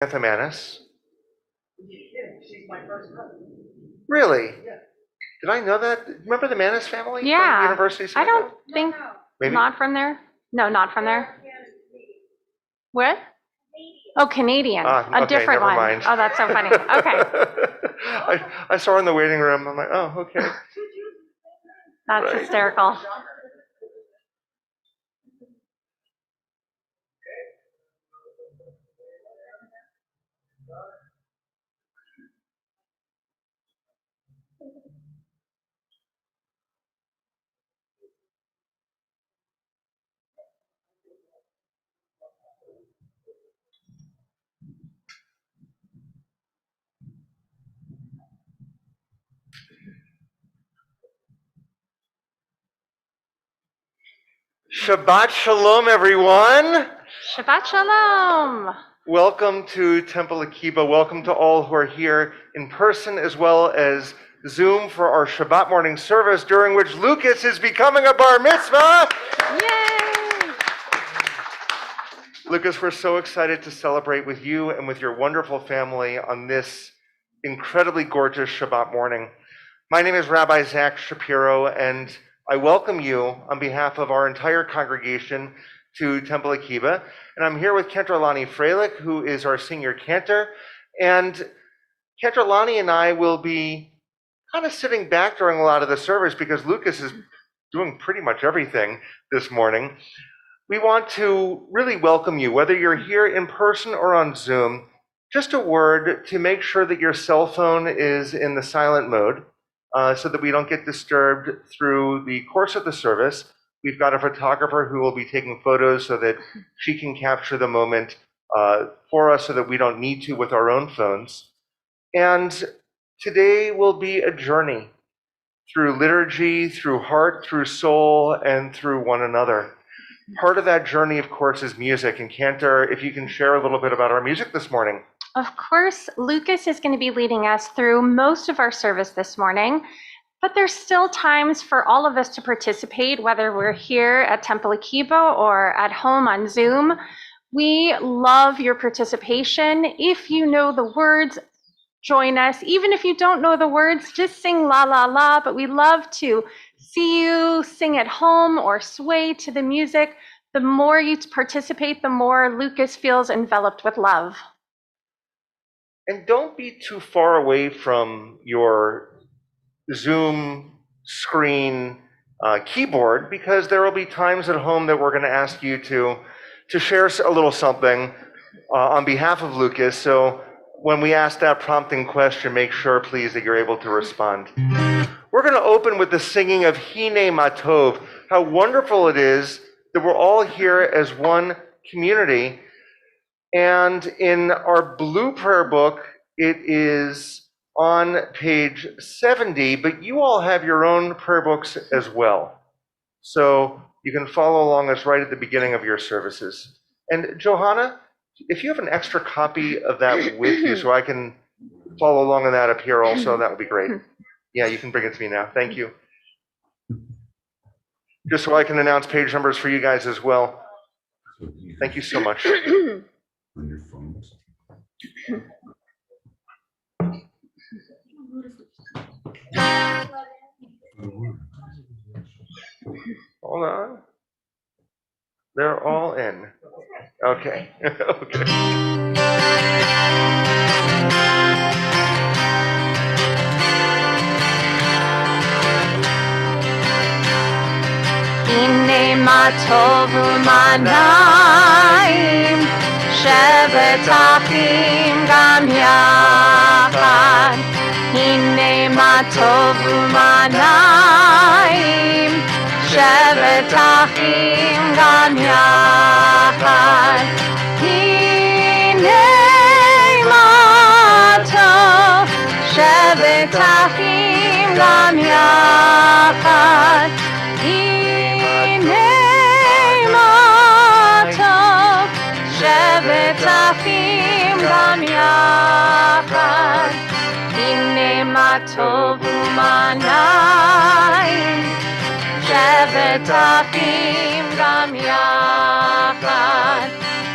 Samantha Manis. She's my first cousin. Really? Yeah. Did I know that? Remember the Manis family? Yeah. From University? I don't think, Maybe? not from there. No, not from there. Where? Oh, Canadian. A okay, different never one. mind. Oh, that's so funny. Okay. I saw her in the waiting room. I'm like, oh, okay. That's Right. hysterical. Shabbat Shalom, everyone. Shabbat Shalom. Welcome to Temple Akiba. Welcome to all who are here in person as well as Zoom for our Shabbat morning service, during which Lucas is becoming a bar mitzvah. Yay! Lucas, we're so excited to celebrate with you and with your wonderful family on this incredibly gorgeous Shabbat morning. My name is Rabbi Zach Shapiro, and I welcome you on behalf of our entire congregation to Temple Akiba. And I'm here with Cantor Lonnie Freilich, who is our senior cantor. And Cantor Lonnie and I will be kind of sitting back during a lot of the service because Lucas is doing pretty much everything this morning. We want to really welcome you, whether you're here in person or on Zoom. Just a word to make sure that your cell phone is in the silent mode so that we don't get disturbed through the course of the service. We've got a photographer who will be taking photos so that she can capture the moment for us so that we don't need to with our own phones. And today will be a journey through liturgy, through heart, through soul, and through one another. Part of that journey, of course, is music. And Cantor, if you can share a little bit about our music this morning. Of course, Lucas is going to be leading us through most of our service this morning, but there's still times for all of us to participate, whether we're here at Temple Akiba or at home on Zoom. We love your participation. If you know the words, join us. Even if you don't know the words, just sing la la la, but we love to see you sing at home or sway to the music. The more you participate, the more Lucas feels enveloped with love. And don't be too far away from your Zoom screen keyboard, because there will be times at home that we're going to ask you to share a little something on behalf of Lucas. So when we ask that prompting question, make sure, please, that you're able to respond. We're going to open with the singing of Hine Matov. How wonderful it is that we're all here as one community. And in our blue prayer book, it is on page 70, but you all have your own prayer books as well. So you can follow along us right at the beginning of your services. And Johanna, if you have an extra copy of that with you so I can follow along on that up here also, that would be great. Yeah, you can bring it to me now. Thank you. Just so I can announce page numbers for you guys as well. Thank you so much. On your phones. Hold on. They're all in. Okay. Okay. Hine Matov u'manayim, shevet achim gam yachad. Hine Matov u'manayim, shevet achim gam yachad. Hine Matov, shevet achim gam yachad. shevet achim gam yachad. Hine matov u'manayim, shevet achim gam yachad.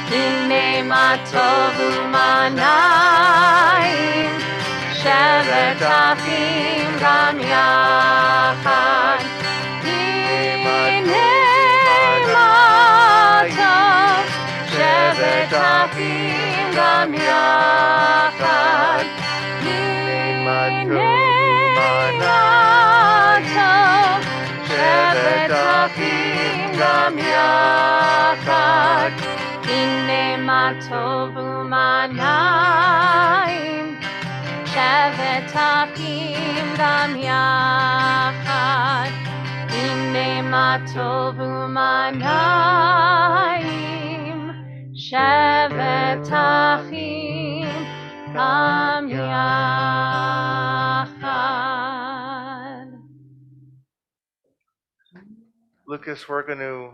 Hine matov Matov u'manayim, shevet achim gam yachad. Hine matov, shevet achim gam yachad. Hine matov, shevet achim gam yachad. Hine matov u'manayim, shevet achim gam yachad. Hine matov u'manayim, shevet achim gam yachad. Lucas, we're going to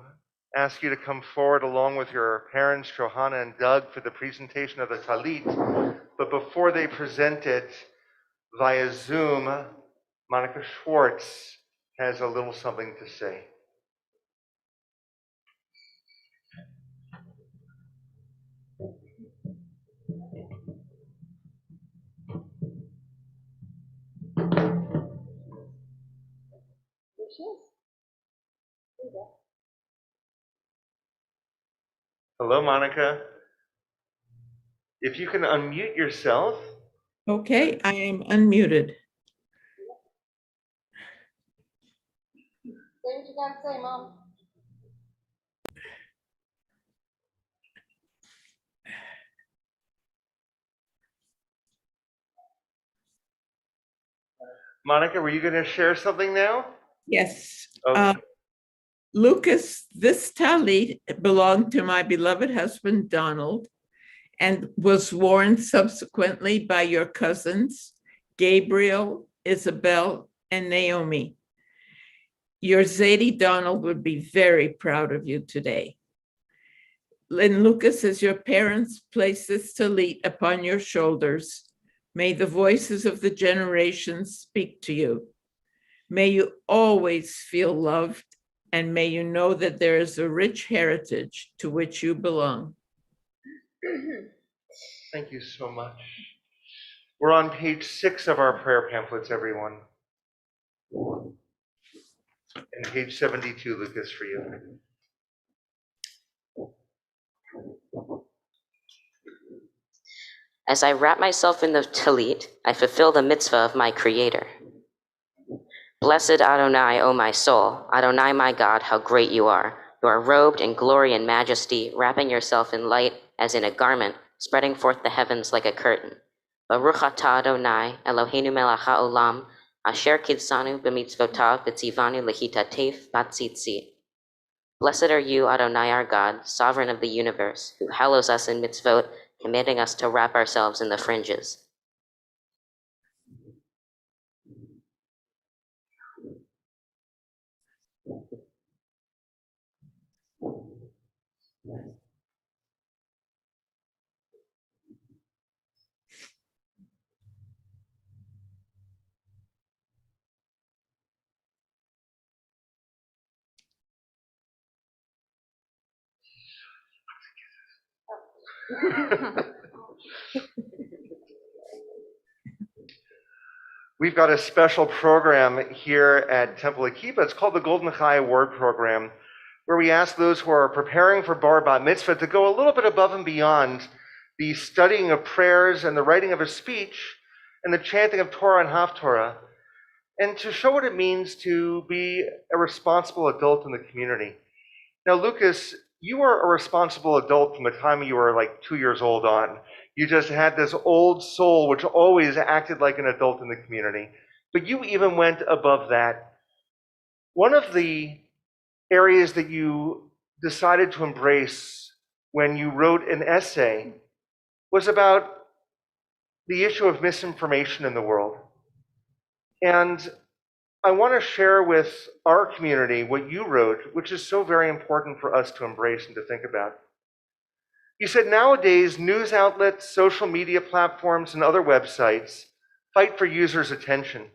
ask you to come forward along with your parents, Johanna and Doug, for the presentation of the Talit. But before they present it via Zoom, Monica Schwartz has a little something to say. Hello, Monica. If you can unmute yourself. Okay, I am unmuted. Say what you gotta say, Mom. Monica, were you going to share something now? Yes. Okay. Lucas, this talit belonged to my beloved husband, Donald, and was worn subsequently by your cousins, Gabriel, Isabel, and Naomi. Your Zadie Donald would be very proud of you today. And Lucas, as your parents place this talit upon your shoulders, may the voices of the generations speak to you. May you always feel loved, and may you know that there is a rich heritage to which you belong. Thank you so much. We're on page 6 of our prayer pamphlets, everyone. And page 72, Lucas, for you. As I wrap myself in the talit, I fulfill the mitzvah of my Creator. Blessed Adonai, O my soul, Adonai my God, how great you are. You are robed in glory and majesty, wrapping yourself in light as in a garment, spreading forth the heavens like a curtain. Baruch atah Adonai, Eloheinu melech haolam, asher kidsanu b'mitzvotav v'tzivanu lehitatef batzitzit. Blessed are you, Adonai our God, sovereign of the universe, who hallows us in mitzvot, commanding us to wrap ourselves in the fringes. We've got a special program here at Temple Akiba. It's called the Golden Chai Award Program, where we ask those who are preparing for Bar Bat Mitzvah to go a little bit above and beyond the studying of prayers and the writing of a speech and the chanting of Torah and Haftarah, and to show what it means to be a responsible adult in the community. Now, Lucas, you were a responsible adult from the time you were like 2 years old on. You just had this old soul which always acted like an adult in the community. But you even went above that. One of the areas that you decided to embrace when you wrote an essay was about the issue of misinformation in the world. And I want to share with our community what you wrote, which is so very important for us to embrace and to think about. You said nowadays news outlets, social media platforms, and other websites fight for users' attention.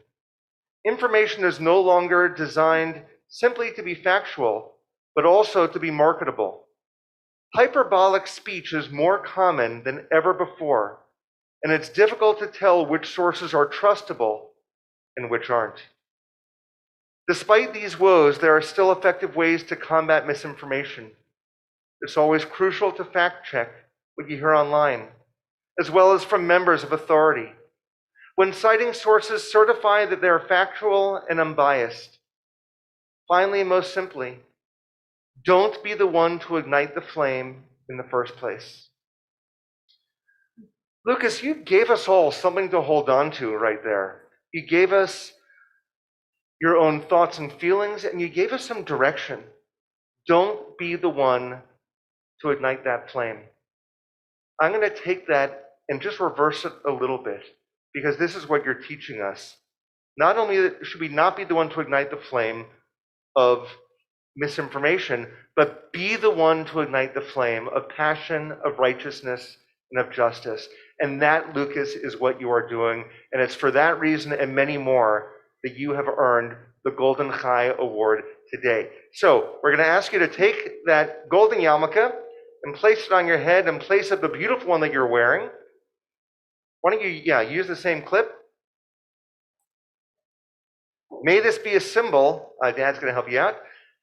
Information is no longer designed simply to be factual, but also to be marketable. Hyperbolic speech is more common than ever before, and it's difficult to tell which sources are trustable and which aren't. Despite these woes, there are still effective ways to combat misinformation. It's always crucial to fact check what you hear online, as well as from members of authority. When citing sources, certify that they are factual and unbiased. Finally, and most simply, don't be the one to ignite the flame in the first place. Lucas, you gave us all something to hold on to right there. You gave us your own thoughts and feelings, and you gave us some direction. Don't be the one to ignite that flame. I'm going to take that and just reverse it a little bit, because this is what you're teaching us. Not only should we not be the one to ignite the flame of misinformation, but be the one to ignite the flame of passion, of righteousness, and of justice. And that, Lucas, is what you are doing. And it's for that reason and many more that you have earned the Golden Chai Award today. So we're going to ask you to take that golden yarmulke and place it on your head and place up the beautiful one that you're wearing. Why don't you, use the same clip? May this be a symbol, Dad's going to help you out.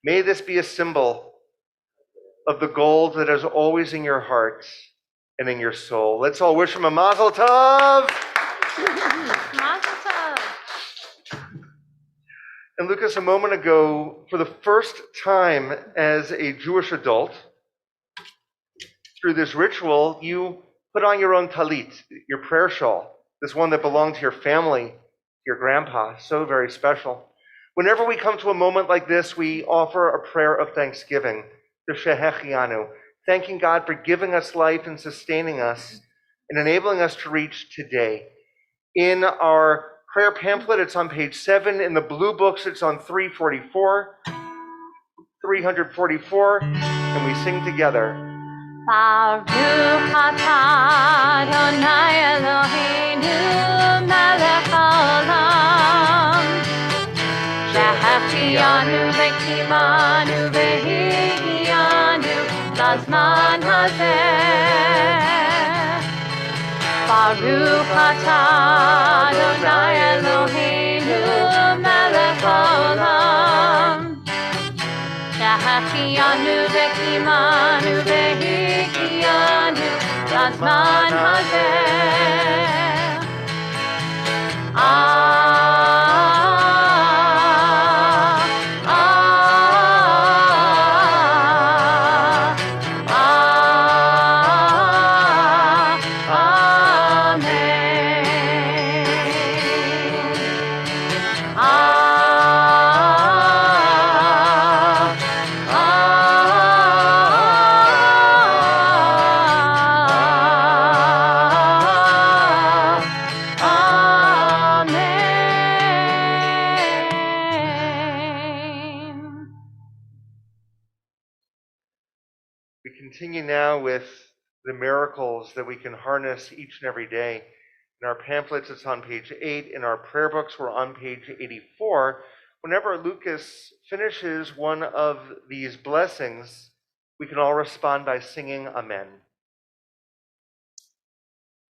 May this be a symbol of the gold that is always in your heart and in your soul. Let's all wish him a Mazel Tov. Mazel tov. And Lucas, a moment ago, for the first time as a Jewish adult, through this ritual, you put on your own talit, your prayer shawl, this one that belonged to your family, your grandpa, so very special. Whenever we come to a moment like this, we offer a prayer of thanksgiving to Shehechianu, thanking God for giving us life and sustaining us and enabling us to reach today. In our prayer pamphlet, it's on page 7. In the blue books, it's on 344, and we sing together. Baruch atah Adonai Eloheinu melech haolam, shehechianu v'kimanu v'higianu lazman hazeh. Baruch atah Adonai Eloheinu melech haolam, shehechianu v'kimanu v'higianu lazman hazeh. We continue now with the miracles that we can harness each and every day. In our pamphlets, it's on page 8. In our prayer books, we're on page 84. Whenever Lucas finishes one of these blessings, we can all respond by singing Amen.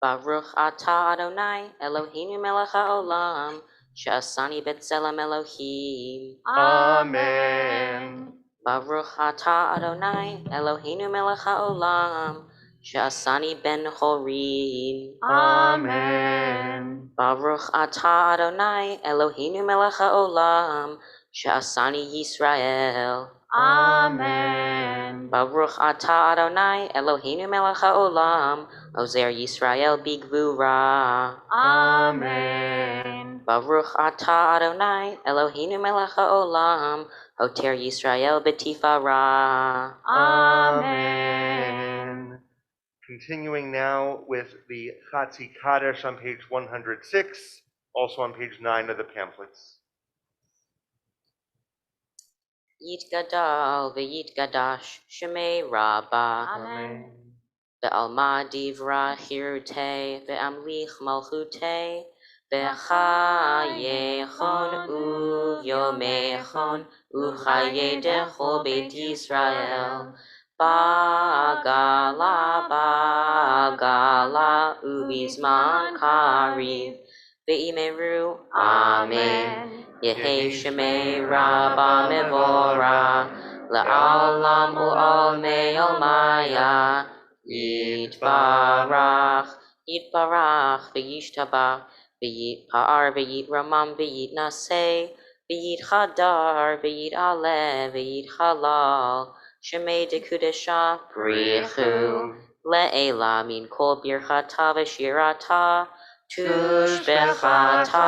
Baruch atah Adonai Eloheinu melech haolam, she'asani b'tzelem Elohim. Amen. Baruch atah Adonai Eloheinu melech haolam, she'asani ben horim. Amen. Baruch atah Adonai Eloheinu melech haolam, she'asani Yisrael. Amen. Baruch atah Adonai Eloheinu melech haolam, ozer Yisrael bigvura. Amen. Baruch atah Adonai Eloheinu melech haolam, hoter Yisrael b'tifara. Amen. Continuing now with the Chatzi Kaddish on page 106, also on page 9 of the pamphlets. Yitgadal v'yitgadash shemei Rabbah. Amen. Ve'alma divra hirute ve'amlich malchute ve'chayechon u'yomechon u'chaye dechol beit Yisrael Bagala, Ubizman Kariv, Ve'imeru, Amen. Yehi Shemei Rabba Mevora, La'alam U'al Maya, Yitbarach, V'yishtabach, V'yitpa'ar, V'yitramam, V'yitnaseh, V'yitchadar, V'yit'aleh, V'yitchalal, Shemei Dekudesha, Brichu, Le'ela min kol birchata v'shirata, Tushbechata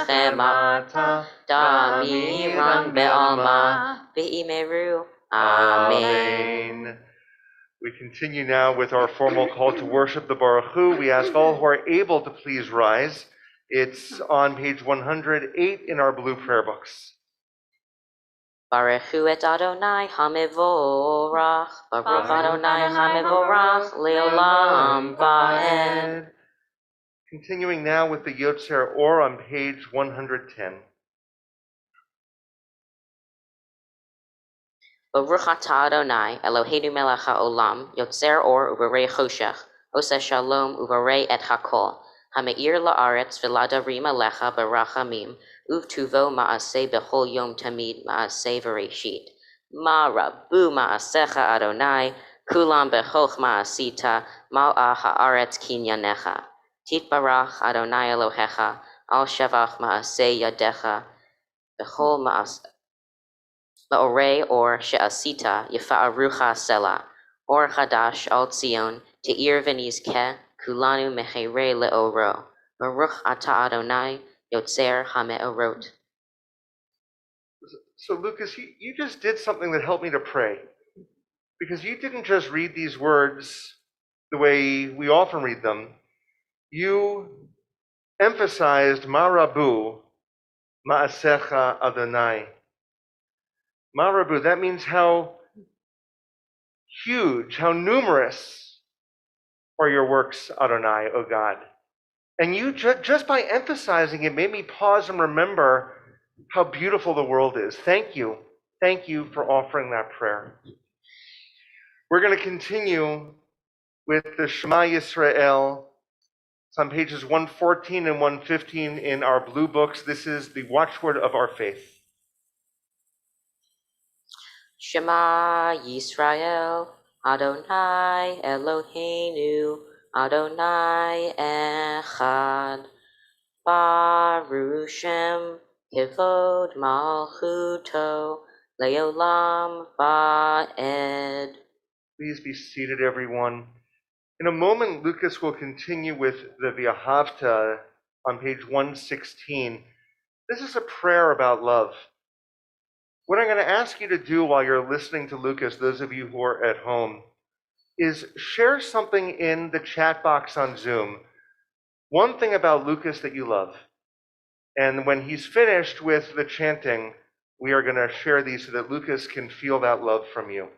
v'nechemata, Damiran be'alma, Ve'imeru, Amen. We continue now with our formal call to worship the Baruch Hu. We ask all who are able to please rise. It's on page 108 in our blue prayer books. Baruch Hu et Adonai hamevorach, Baruch Adonai hamevorach, leolam va'ed. Continuing now with the Yotzer Or on page 110. Baruch atah Adonai, Eloheinu melech haolam, Yotzer or uvarei choshech, oseh shalom uvarei et hakol, hameir la'aretz v'ladarim alecha barachamim, uvtuvo ma'aseh bechol yom tamid ma'aseh v'reishit. Ma rabu ma'asecha Adonai, kulam bechoch ma'asita, mal'a ha'aretz kinyanecha. Titbarach Adonai Elohecha, al shevach ma'aseh yadecha, bechol ma'aseh. La'orei or she'asita yifa'arucha sela, or chadash al tzion, te'ir v'nizkeh, kulanu mecherei le'oro, Baruch atah Adonai, yotzer ha'me'orot. So Lucas, you just did something that helped me to pray. Because you didn't just read these words the way we often read them. You emphasized Marabu, Ma'asecha Adonai. Marabu, that means how huge, how numerous are your works, Adonai, O God. And you just by emphasizing it made me pause and remember how beautiful the world is. Thank you. Thank you for offering that prayer. We're going to continue with the Shema Yisrael. It's on pages 114 and 115 in our blue books. This is the watchword of our faith. Shema Yisrael, Adonai Eloheinu, Adonai Echad. Baruch Shem, Kivod Malchuto, Leolam Va'ed. Please be seated, everyone. In a moment, Lucas will continue with the V'ahavta on page 116. This is a prayer about love. What I'm going to ask you to do while you're listening to Lucas, those of you who are at home, is share something in the chat box on Zoom. One thing about Lucas that you love. And when he's finished with the chanting, we are going to share these so that Lucas can feel that love from you.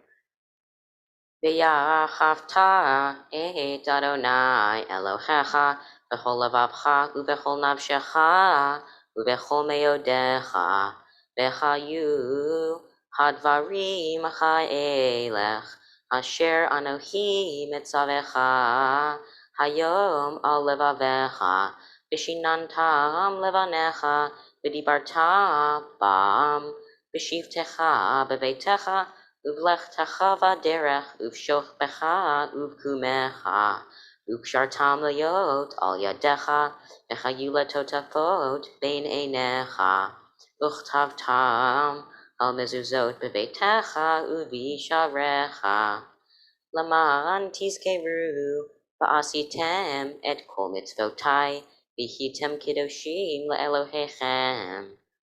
V'yachavta et Adonai Elohecha b'chol levavcha u'b'chol nafshecha u'b'chol meyodecha v'chayu hadvarim ha'elech asher anohi mitzavecha hayom al levavecha v'shinantam levanecha v'dibarta bam v'shivtecha b'beitecha Uvlechtecha v'derech, uvshochbecha, uvkumecha, ukshartam layot al yadecha, v'chayu letotafot bein einecha, uchtavtam al mezuzot bebeitecha uvisharecha, laman tizkeru v'asitem et kol mitzvotai, v'hitem kiddoshim le'elohechem.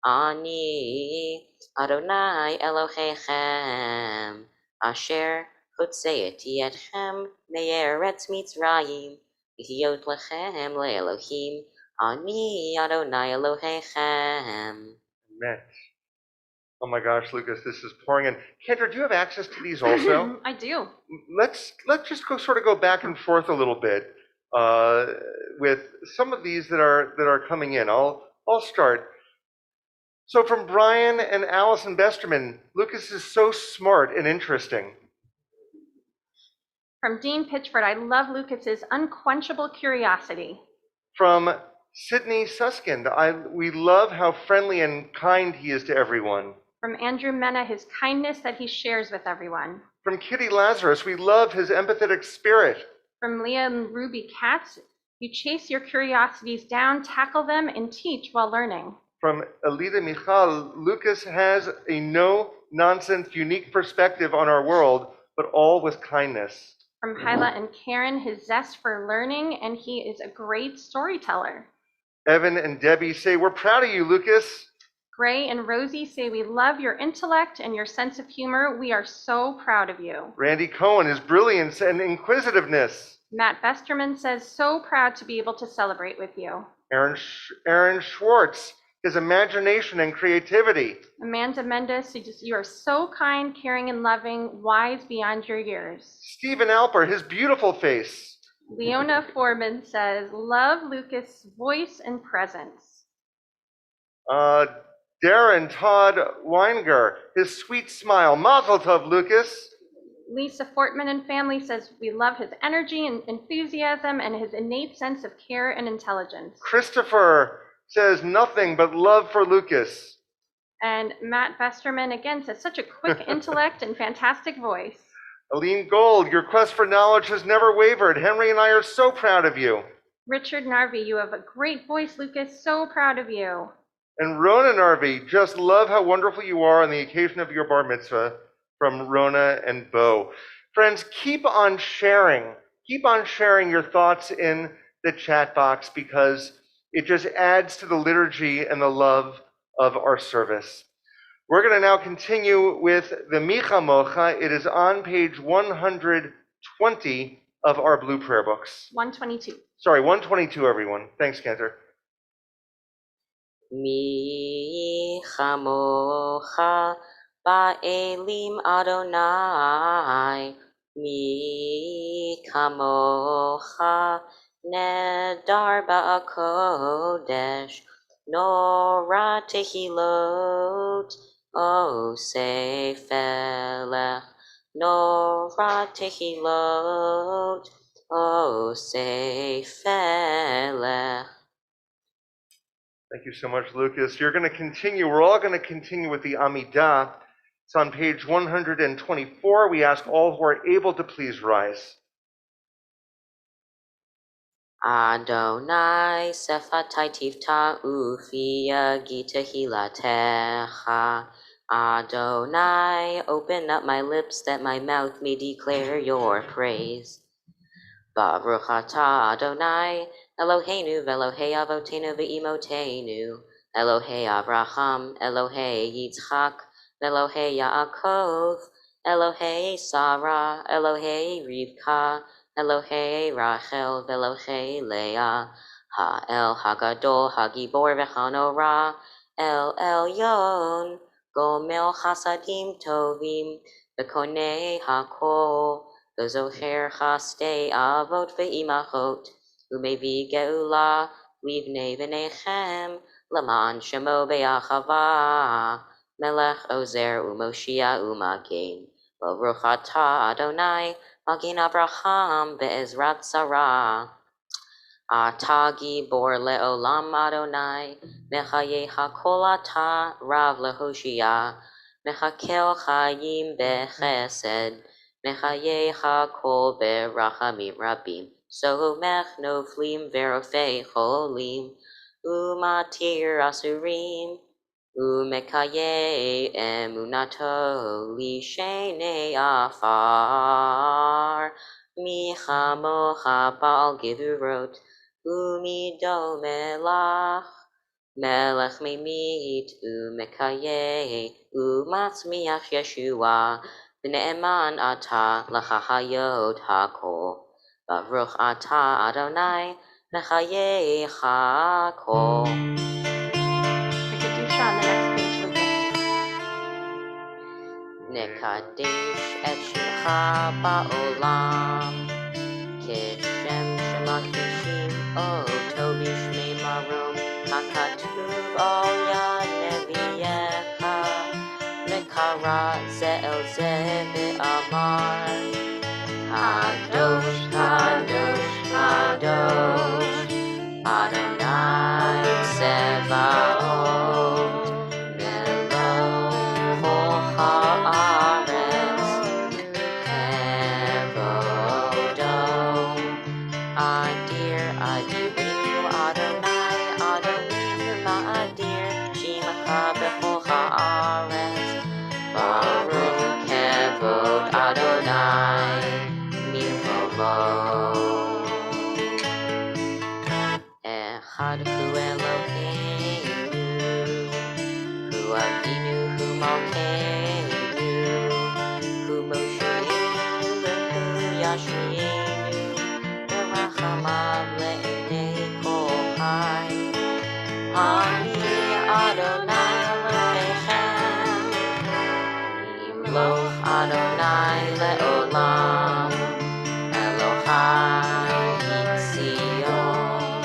Ani Adonai Elohechem, Asher Hotzeeti Etchem Me'eretz Mitzrayim, V'hiyot Lechem LeElohim, Ani Adonai Elohechem. Amen. Oh my gosh, Lucas, this is pouring in. Kendra, do you have access to these also? I do. Let's just go back and forth a little bit with some of these that are coming in. I'll start. So from Brian and Allison Besterman, Lucas is so smart and interesting. From Dean Pitchford, I love Lucas's unquenchable curiosity. From Sydney Suskind, we love how friendly and kind he is to everyone. From Andrew Mena, his kindness that he shares with everyone. From Kitty Lazarus, we love his empathetic spirit. From Leah and Ruby Katz, you chase your curiosities down, tackle them, and teach while learning. From Alida Michal, Lucas has a no-nonsense, unique perspective on our world, but all with kindness. From Hyla and Karen, his zest for learning, and he is a great storyteller. Evan and Debbie say, we're proud of you, Lucas. Gray and Rosie say, we love your intellect and your sense of humor. We are so proud of you. Randy Cohen, his brilliance and inquisitiveness. Matt Besterman says, so proud to be able to celebrate with you. Aaron Schwartz, his imagination and creativity. Amanda Mendes, you are so kind, caring, and loving, wise beyond your years. Stephen Alper, his beautiful face. Leona Foreman says, love Lucas' voice and presence. Darren Todd Weinger, his sweet smile. Mazel tov, Lucas. Lisa Fortman and family says, we love his energy and enthusiasm and his innate sense of care and intelligence. Christopher says nothing but love for Lucas. And Matt Besterman again says, such a quick intellect and fantastic voice. Aline Gold, your quest for knowledge has never wavered. Henry and I are so proud of you. Richard Narvi, you have a great voice, Lucas. So proud of you. And Rona Narvi, just love how wonderful you are on the occasion of your bar mitzvah, from Rona and Bo. Friends, keep on sharing. Keep on sharing your thoughts in the chat box because it just adds to the liturgy and the love of our service. We're going to now continue with the Micha Mocha. It is on page 120 of our blue prayer books. 122. Sorry, 122, everyone. Thanks, Cantor. Mi chamocha ba'elim Adonai, mi kamocha nedar ba'akodesh, nora tehilot o sefelech, nora tehilot o sefelech. Thank you so much, Lucas. You're going to continue. We're all going to continue with the Amidah. It's on page 124. We ask all who are able to please rise. Adonai sefatai tifta ufia gita hilatecha. Adonai, open up my lips that my mouth may declare your praise. Baruch atah Adonai, Eloheinu ve'Elohei avotenu ve'imotenu, Elohei Abraham, Elohei Yitzchak, ve'Elohei Yaakov, Elohei Sarah, Elohei Rivka, Elohei Rachel, ve'Elohei Leah, Ha'el Hagadol, Hagibor ve'Hanora, El Elyon, Gomel Chasadim Tovim, ve'Konei Hakol, ve'Zocher Chastei Avot ve'Imachot, Umevi Geula, Livnei V'nechem, Laman Shemo Be'achava, Melech Ozer Umoshia Umagen, Baruch atah Adonai, Magen Abraham Be'ezrat Sarah. Atah Gibor Le'olam Adonai, Mechaye HaKol atah Rav Lehoshia, Mechakel Chayim Be'chesed, Mechaye HaKol Be'rachamim Rabim. Somech noflim verofei cholim, umatir asurim, umekaye emunato lishenei afar, michamocha ba'al gevurot, umido melach, melech memit, umekaye, umatzmiach Yeshua, v'ne'eman ata l'chachayot hakol. Baruch atah Adonai, mechaye hakol. The Kedusha on the next page, Lucas. Nekadesh et shemcha ba'olam, kishem shemachishim o tobi shmei marom, hakatuv al yad neviyecha, mekara ze el ze ve'amar, Adonai Tsevaot, Melech kol haaretz, Kevodo, Adir, Adirinu, Adonai, Adonai Ma'adir, Shemacha b'chol haaretz, Baruch Kevod Adonai, Milvovo. Echad hu Eloheinu, hu Avinu, hu Malkeinu, hu Mosheinu, hu Yashrienu, Berachamav le'enei kol chai. Ani Adonai Elohechem, Yimloch Adonai le'olam, Elohai Tzion,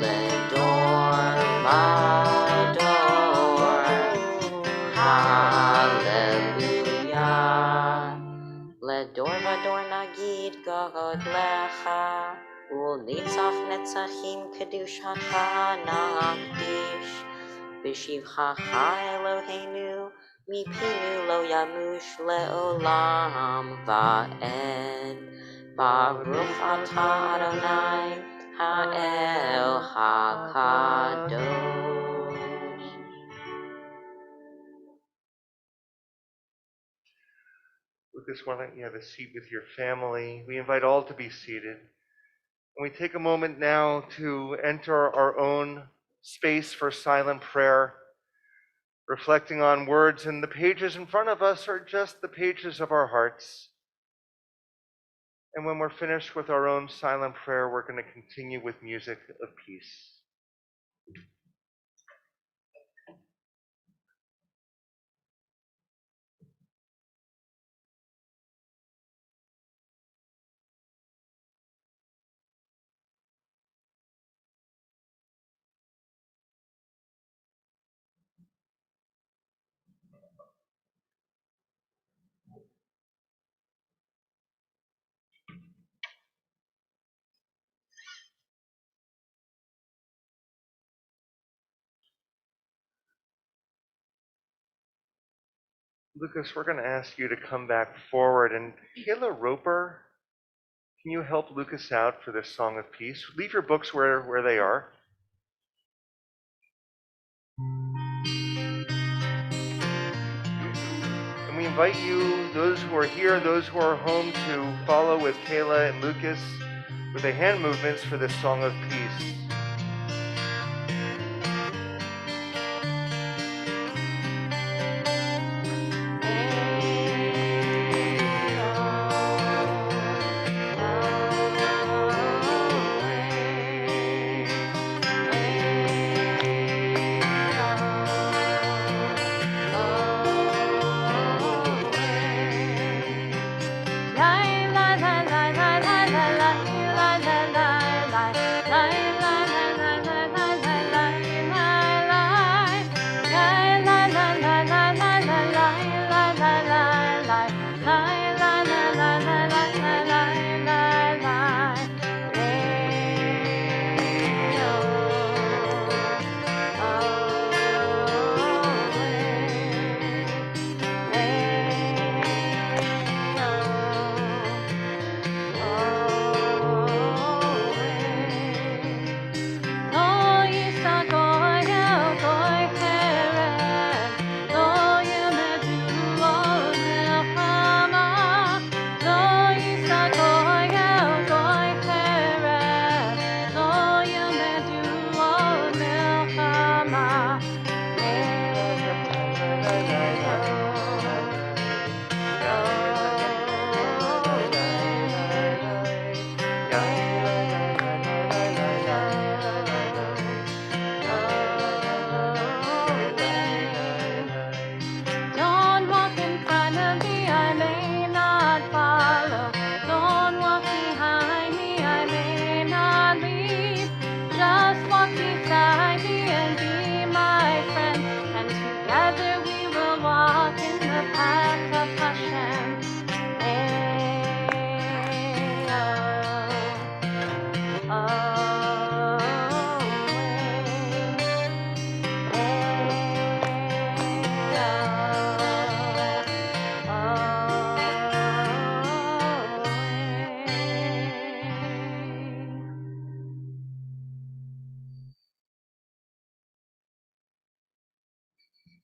Ledor Vador, Hallelujah. Ledor Vador Nagid God Lecha, Ul Nitzach Netzachim Kedushacha Nagdish, B'shivchacha Eloheinu, Mipinu Lo Yamush Le'olam Va'ed, Baruch Atah Adonai Ha'el HaKadosh. Lucas, why don't you have a seat with your family? We invite all to be seated. And we take a moment now to enter our own space for silent prayer, reflecting on words, and the pages in front of us are just the pages of our hearts. And when we're finished with our own silent prayer, we're going to continue with music of peace. Lucas, we're going to ask you to come back forward. And Kayla Roper, can you help Lucas out for this song of peace? Leave your books where they are. And we invite you, those who are here, those who are home, to follow with Kayla and Lucas with the hand movements for this song of peace.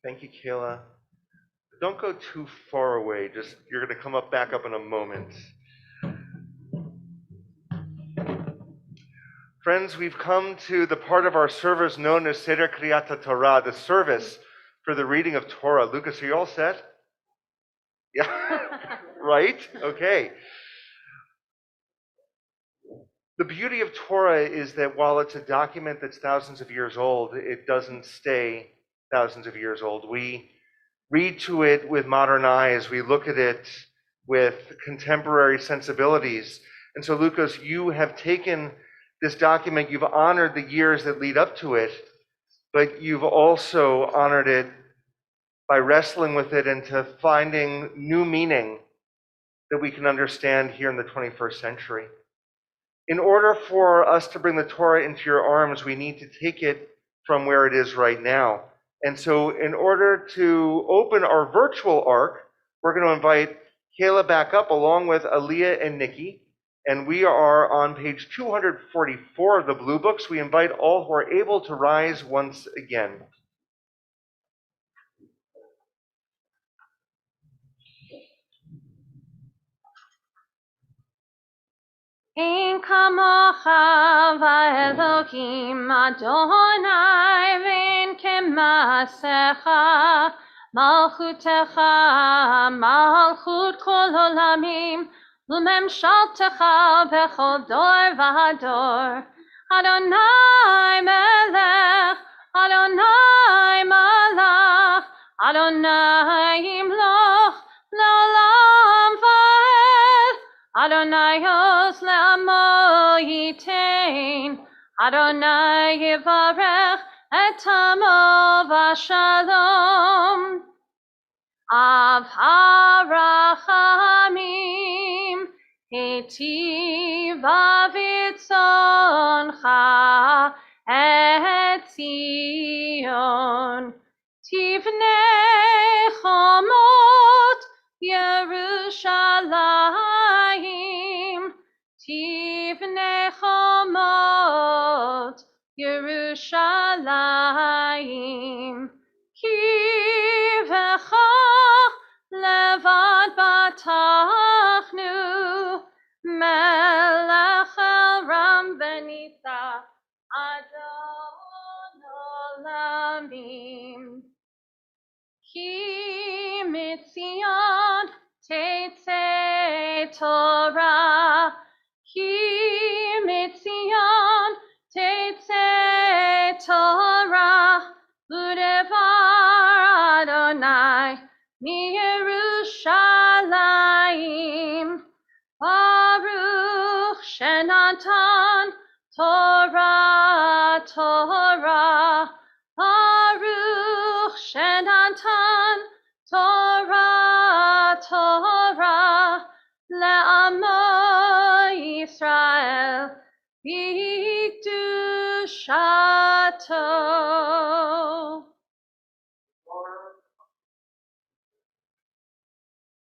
Thank you, Kayla. Don't go too far away. Just you're going to come up back up in a moment. Friends, we've come to the part of our service known as Seder Kriyat Torah, the service for the reading of Torah. Lucas, are you all set? Yeah, right? Okay. The beauty of Torah is that while it's a document that's thousands of years old, it doesn't stay thousands of years old. We read to it with modern eyes. We look at it with contemporary sensibilities. And so, Lucas, you have taken this document, you've honored the years that lead up to it, but you've also honored it by wrestling with it into finding new meaning that we can understand here in the 21st century. In order for us to bring the Torah into your arms, we need to take it from where it is right now. And so in order to open our virtual ark, we're going to invite Kayla back up along with Aaliyah and Nikki. And we are on page 244 of the Blue Books. We invite all who are able to rise once again. Ein kamocha v'Elohim Adonai v'ein kemasecha malchutecha malchut kol olamim u'memshaltecha bechol dor v'hador Adonai melech Adonai malach Adonai imloch le'olam va'ed Adonai os le'amo yitain, Adonai yivarech et amo v'shalom. Av harachamim, hitiv avitzoncha et Zion. Tivnei chomot Yerushalayim, Tivnei chomot Yerushalayim, Ki v'cha levad batachnu, Melech el-ram v'nisa Adon olamim. Ki mitzion tetzei Torah, Ki mitzion tetzei Torah, udevar Adonai miYerushalayim. Baruch shenatan Torah, Torah, Baruch shenatan Torah, Torah, le'amo Yisrael, b'kedushato.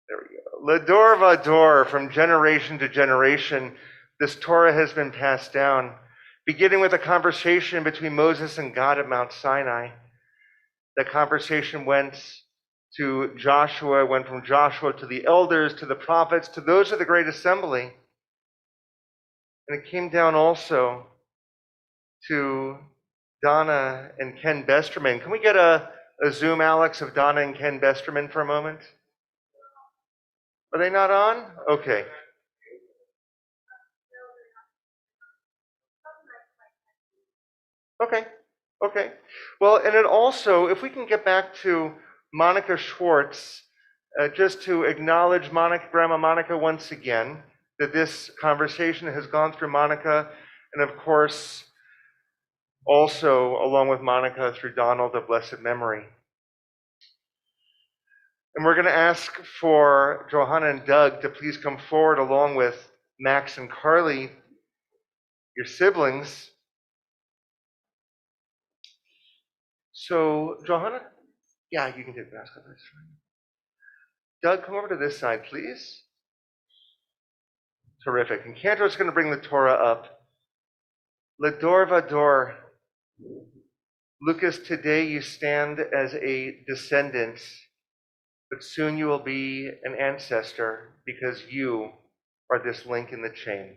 There we go. Lador vador, from generation to generation, this Torah has been passed down, beginning with a conversation between Moses and God at Mount Sinai. The conversation went to Joshua, went from Joshua to the elders, to the prophets, to those of the great assembly. And it came down also to Donna and Ken Besterman. Can we get a zoom, Alex, of Donna and Ken Besterman for a moment? Are they not on? Okay. Okay. Well, and it also, if we can get back to Monica Schwartz, just to acknowledge Grandma Monica once again, that this conversation has gone through Monica, and of course, also along with Monica through Donald of blessed memory. And we're going to ask for Johanna and Doug to please come forward along with Max and Carly, your siblings. So, Johanna? Yeah, you can take the basket. That's fine. Doug, come over to this side, please. Terrific. And Cantor's going to bring the Torah up. Lador vador. Lucas, today you stand as a descendant, but soon you will be an ancestor because you are this link in the chain.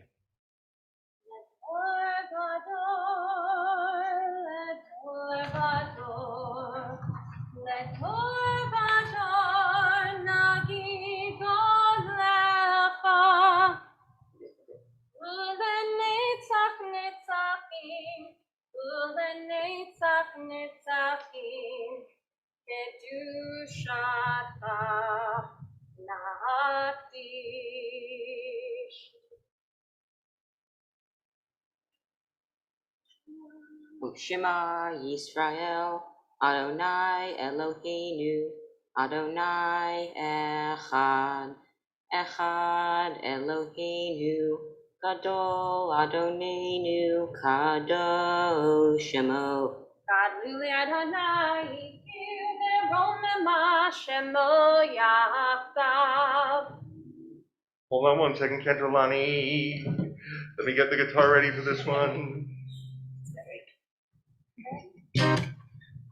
Shema Yisrael, Adonai Eloheinu, Adonai Echad, Echad Eloheinu, Gadol Adonenu, Kadosh Shemo. Gadluli Adonai, Neromema Shemo Yachdav. Hold on one second, Kendrolani. Let me get the guitar ready for this one.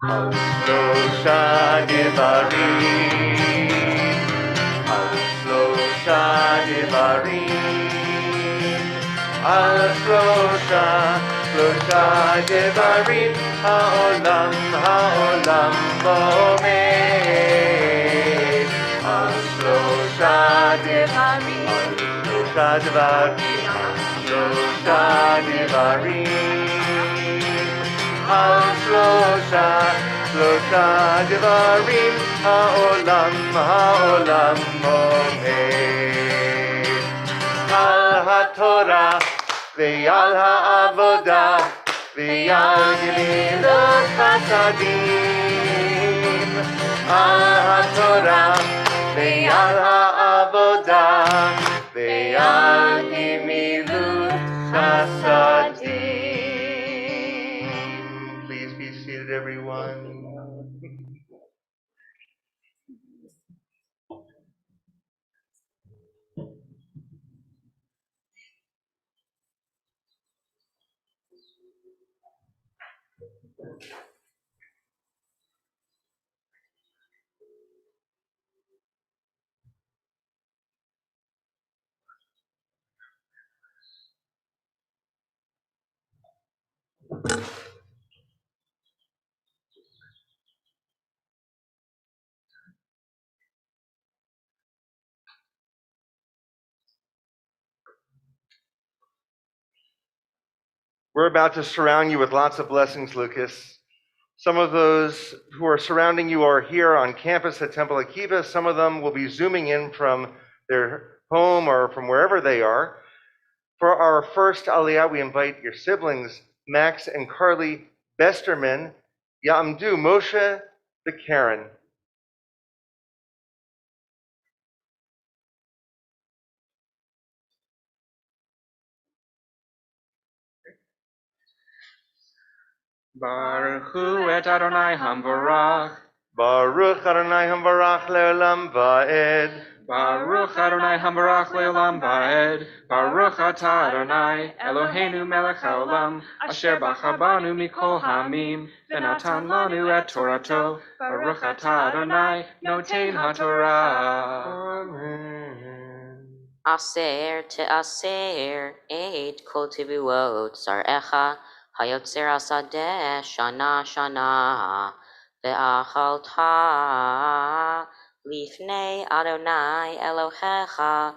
Al Shlosha Devarim, Al Shlosha Devarim, Al Shlosha Devarim, Ha'olam Bo'omed. Al Shlosha Devarim, Al Shlosha Devarim, Al Shlosha Devarim, Ha'olam Omed. Al HaTorah ve'al ha'avodah ve'al gemilut chasadim. Al HaTorah ve'al ha'avodah ve'al gemilut chasadim. Please be seated, everyone. We're about to surround you with lots of blessings, Lucas. Some of those who are surrounding you are here on campus at Temple Akiba. Some of them will be zooming in from their home or from wherever they are. For our first Aliyah, we invite your siblings, Max and Carly Besterman, Ya'amdu Moshe the Karen. Baruch hu et Adonai hamvarach. Baruch Adonai Hamvarach Le'olam Va'ed. Baruch Adonai hamvarach le'olam va'ed. Baruch atah Adonai Eloheinu melech haolam, asher bacha banu mikol hamim, v'natan lanu et Torato. Baruch atah Adonai noten haTorah. Amen. Aser te'aser et kol tivuot zarecha, hayotzer asadeh shana shana, ve'achalta lifnei Adonai Elohecha,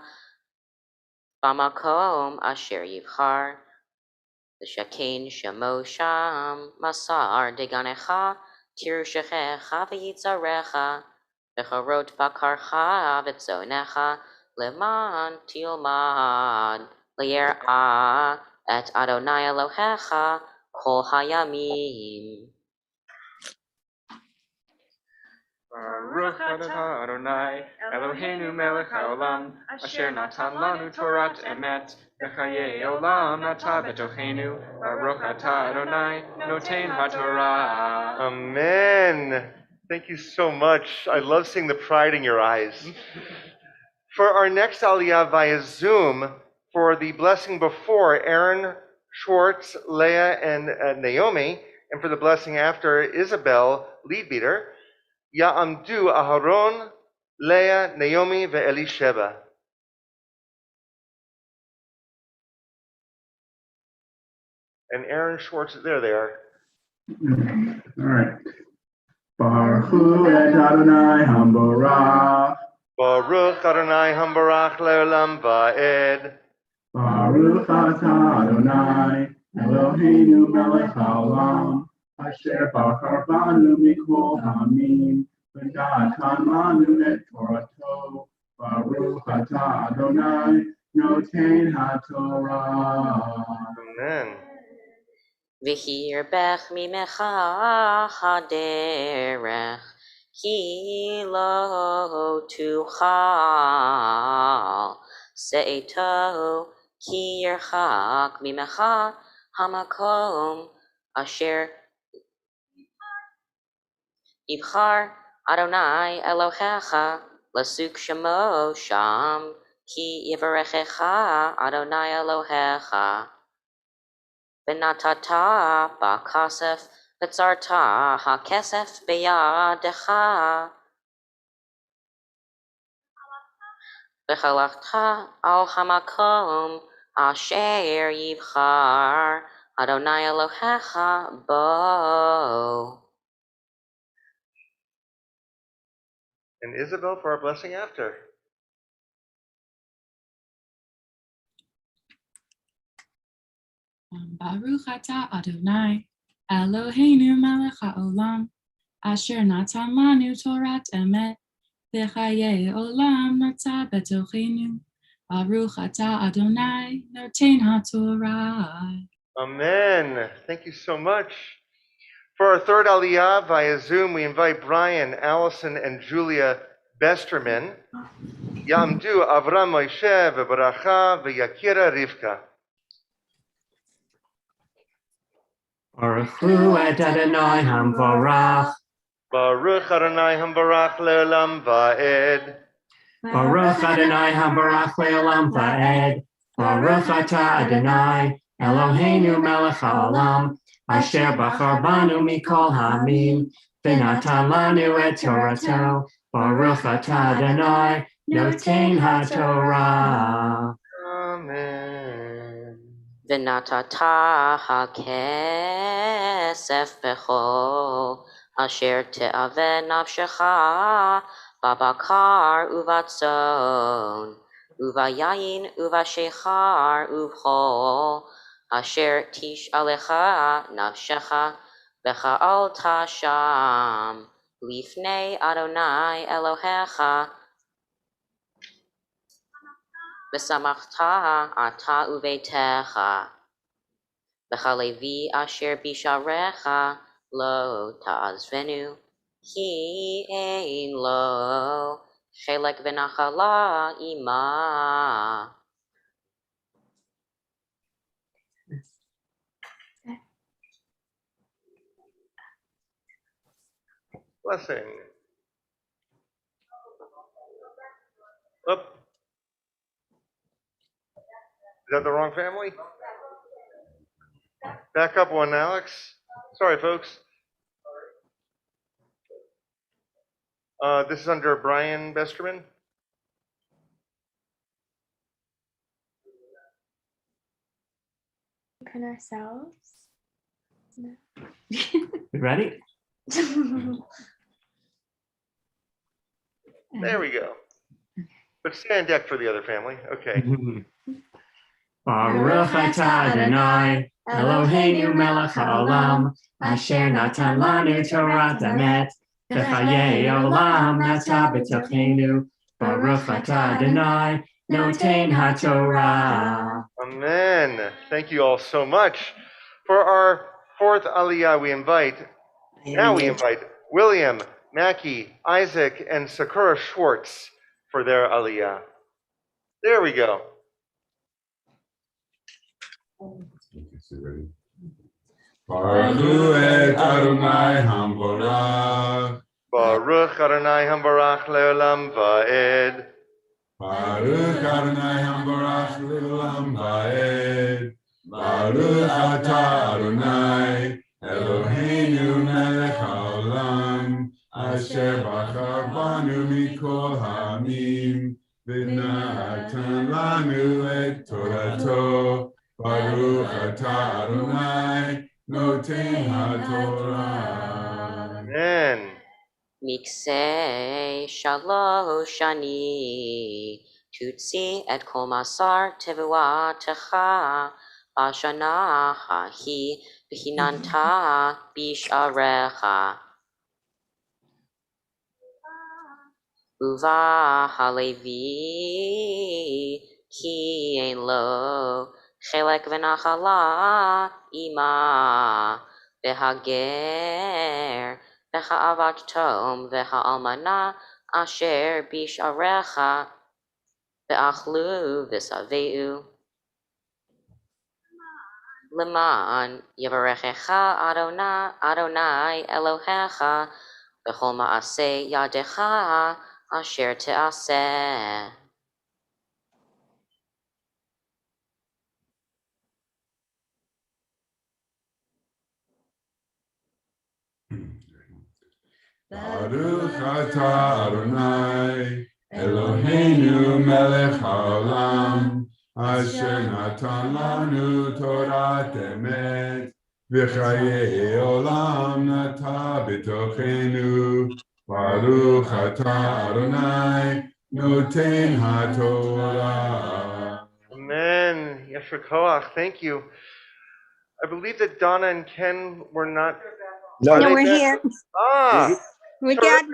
bamakom asher yivchar, v'shaken shemo sham, masar deganecha, tirushechecha v'yitzarecha, v'chorot bakarcha v'tzonecha, leman tilmad, liyer'a et Adonai Elohecha kol hayamim. Baruch atah Adonai Eloheinu melech haolam, asher natan lanu Torat emet, v'chayei olam nata betochenu. Baruch atah Adonai noten haTorah. Amen. Thank you so much. I love seeing the pride in your eyes. For our next Aliyah via Zoom, for the blessing before, Aaron Schwartz, Leah, and Naomi, And for the blessing after, Isabel, lead beater, Ya'amdu Aharon, Leah, Naomi, ve'Elisheba. And Aaron Schwartz, there they are. All right. Baruch et Adonai Hamborach. Baruch Adonai Hambarach le'olam va'ed. Baruch atah Adonai Eloheinu melech haolam asher bachar banu mikol hamim v'natan lanu et Torato. Baruch atah Adonai noten haTorah. Amen. V'hir bech mimecha haderech, ki lo tuchal se'eto, ki yerchak mimecha hamakom asher yibchar Adonai Elohecha lasuk shemo sham, ki yivarechecha Adonai Elohecha. V'natata ba'kasef v'tzarta ha'kesef beyadecha v'chalachta al hamakom asher yibchar Adonai Elohecha bo. And Isabel for our blessing after. Baruch atah Adonai, Eloheinu melech haolam, asher natan lanu Torat emet, v'chayei olam nata betochenu. Baruch atah Adonai, noten haTorah. Amen. Thank you so much. For our third Aliyah via Zoom, we invite Brian, Allison, and Julia Besterman. Ya'amdu Avram Moshe v'Baracha v'Yakira Rivka. Baruch et Adonai Hamvarach. Baruch Adonai Hambarach le'olam va'ed. Baruch Adonai Hambarach le'olam va'ed. Baruch atah Adonai Eloheinu melech haolam asher bachar banu mikol hamim v'natan lanu et Torato. Baruch atah Adonai noten haTorah. Amen. V'natata ha'kesef bechol asher te'aveh nafshecha babakar uvatzon uvayayin uvashechar uvchol asher tish alecha nafshecha v'cha'al tasham lifnei Adonai Elohecha v'samachta ata uvetecha v'chalevi asher bisharecha lo ta'azvenu ki ein lo chelek v'nachala ima. Blessing. Up. Is that the wrong family? Back up one, Alex. Sorry, folks. This is under Brian Besterman. Open ourselves. No. You ready? There we go. But stay on deck for the other family. Okay. Baruch atah Adonai Eloheinu melech haolam asher natan lanu Torat emet v'chayei olam nata b'tochenu. Baruch atah Adonai noten haTorah. Amen. Thank you all so much. For our fourth Aliyah, we invite William, Mackie, Isaac, and Sakura Schwartz for their Aliyah. There we go. Baruch et Adonai Hamborach. Baruch Adonai Hambarach le'olam va'ed. Baruch Adonai Hamborach le'olam va'ed. Baruch atah Adonai Eloheinu Noten HaTorah. Amen. Miksei shalosh shani tutsi et kol masar tevuatecha bashana hahi v'hinanta bisharecha uva halevi ki ein lo chelek v'nachala ima v'hager v'ha'avat tom v'ha'almana asher bisharecha v'achlu v'saveu leman yavarechecha Adonai Elohecha v'chol ma'aseh yadecha asher te'aseh. Baruch atah Adonai, Eloheinu melech haolam, asher natan lanu Torah emet, v'chayei olam nata b'tochenu. Baruch atah Adonai, noten haTorah. Amen. Yesher Koach, thank you. I believe that Donna and Ken were not. No, Are they we're back? here. Ah, We got.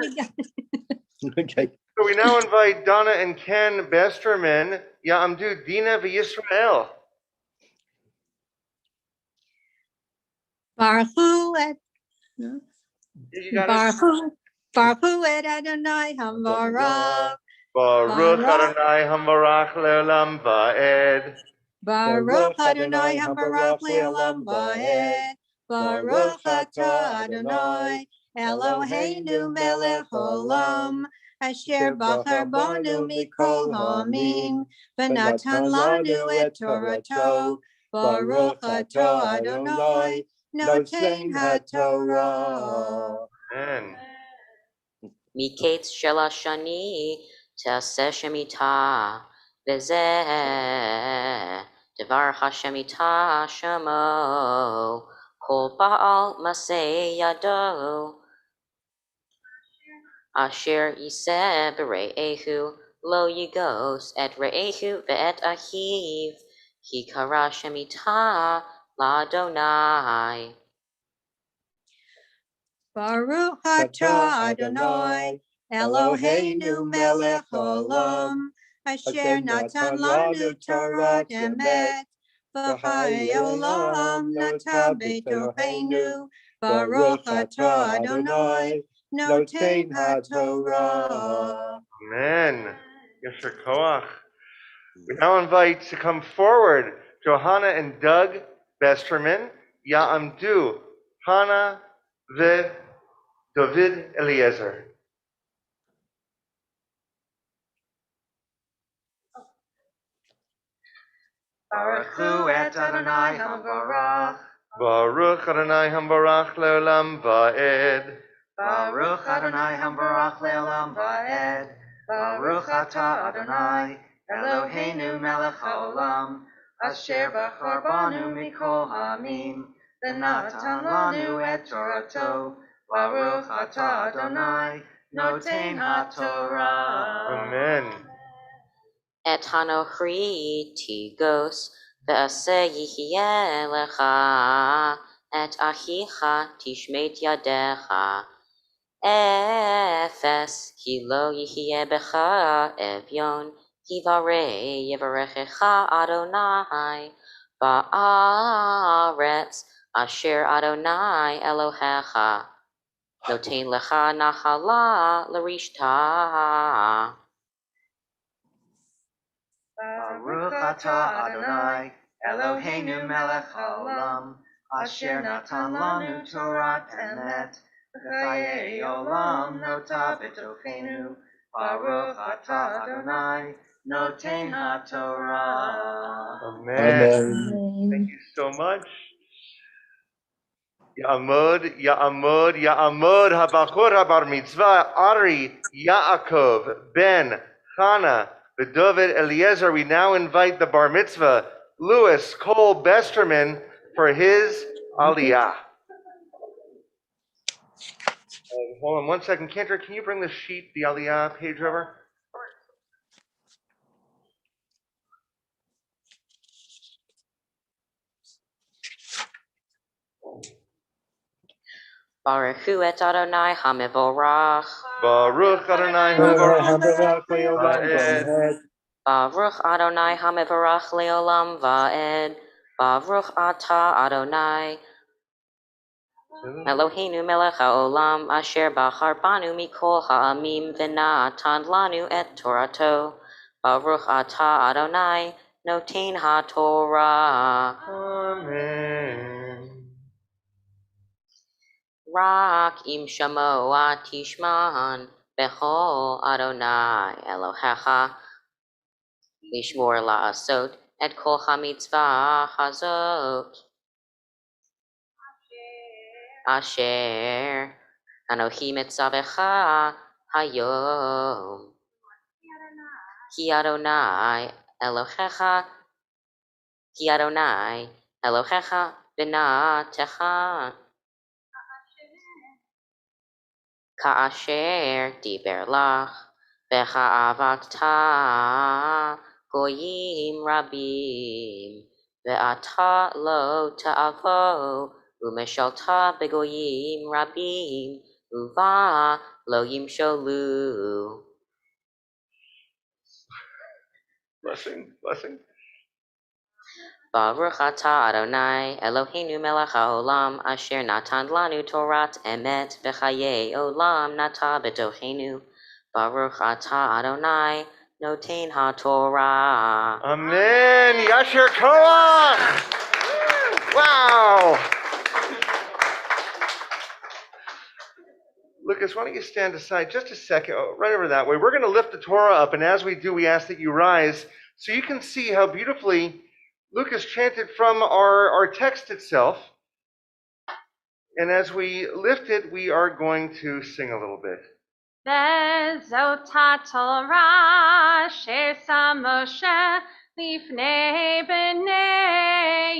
Okay. so we now invite Donna and Ken Besterman, Ya'amdu Dina v'Yisrael. Baruch et You got it? Baruch et Adonai Hamvarach. Baruch Adonai Hamvarach le'olam va'ed. Baruch Adonai Hamvarach le'olam va'ed. Baruch atah Adonai Eloheinu melech olam. Asher bachar banu mikol ha'amim. V'natan lanu et Torato. Baruch atah Adonai noten HaTorah. Amen. Miketz shelashani te'aseh shemitah v'zeh devar hashemitah shemo kol ba'al maseh yado asher yiseh b're'ehu lo yigos et re'ehu ve'et ahiv ki kara shemitah la'Adonai. Baruch atah Adonai Eloheinu melech olam asher natan lanu Torah emet v'chayei olam nata b'tochenu. Baruch atah Adonai noten HaTorah. Amen. Yesher Koach. We now invite to come forward Johanna and Doug Besterman, Ya'amdu Hana v'David Eliezer. Baruch et Adonai Hamvarach. Baruch Adonai Hamvarach le'olam va'ed. Baruch Adonai Hamvarach le'olam va'ed. Baruch atah Adonai Eloheinu melech haolam, asher bachar banu mikol ha'amim, v'natan lanu et Torato. Baruch atah Adonai noten HaTorah. Amen. Et hanochri tigos ve'aseh yihyeh lecha et achicha tishmet yadecha efes ki lo yihyeh becha evyon hivarei yevarechecha Adonai ba'aretz asher Adonai Elohecha noten lecha nachala l'rishta. Baruch atah Adonai Eloheinu melech haolam, asher natan lanu Torah emet, v'chayei olam nota b'tochenu. Baruch atah Adonai noten HaTorah. Amen. Thank you so much. Ya'amod, Ya'amod, Ya'amod, Habachor Habar Mitzvah, Ari, Yaakov, Ben, Chana, David Eliezer. We now invite the Bar Mitzvah, Louis Cole Besterman, for his Aliyah. Hold on one second. Kendra, can you bring the sheet, the Aliyah page over? Baruch et Adonai HaMevorach. Baruch Adonai Habarak leolam Va'ed. va'ed. Baruch Adonai HaMevorach leolam va'ed. Baruch atah Adonai Eloheinu melech haolam asher bachar banu mikol ha'amim v'natan lanu et Torato. Baruch atah Adonai noten ha'Torah. Amen. Rak im shamoa tishman bechol Adonai Elohecha lishmor la'asot et kol hamitzvah hazot asher Anohi mitzavecha hayom ki Adonai Elohecha b'natecha ka'asher diber lach v'cha'avata goyim rabim ve'ata lo ta'avo umeshalta begoyim rabim uva lo yimsholu. Blessing, blessing. Baruch atah Adonai Eloheinu melech haolam asher natan lanu Torat emet v'chayei olam nata b'tochenu. Baruch atah Adonai noten ha'Torah. Amen. Yasher Koach. Wow. Lucas, why don't you stand aside just a second, right over that way. We're going to lift the Torah up, and as we do, we ask that you rise so you can see how beautifully Lucas chanted from our text itself. And as we lift it, we are going to sing a little bit. וזאת התורה שעשה משה לפני בני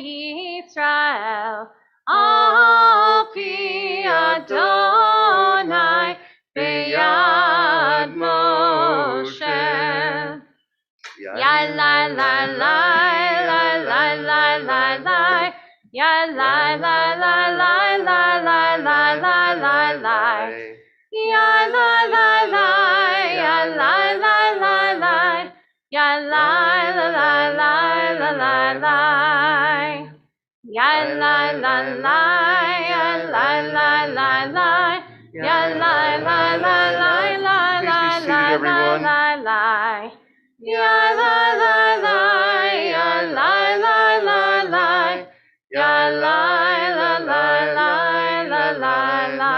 ישראל, על פי אדוני ביד משה. יא לי לי לי לי לי לי לי לי, יא לי לי לי לי לי לי לי לי לי. Ya la la la, ya la la la la, ya la la la la la la la, ya la la la, ya la la la la, ya la la la la la la la la la, ya la la la, ya la la la la, ya la la la la la la la.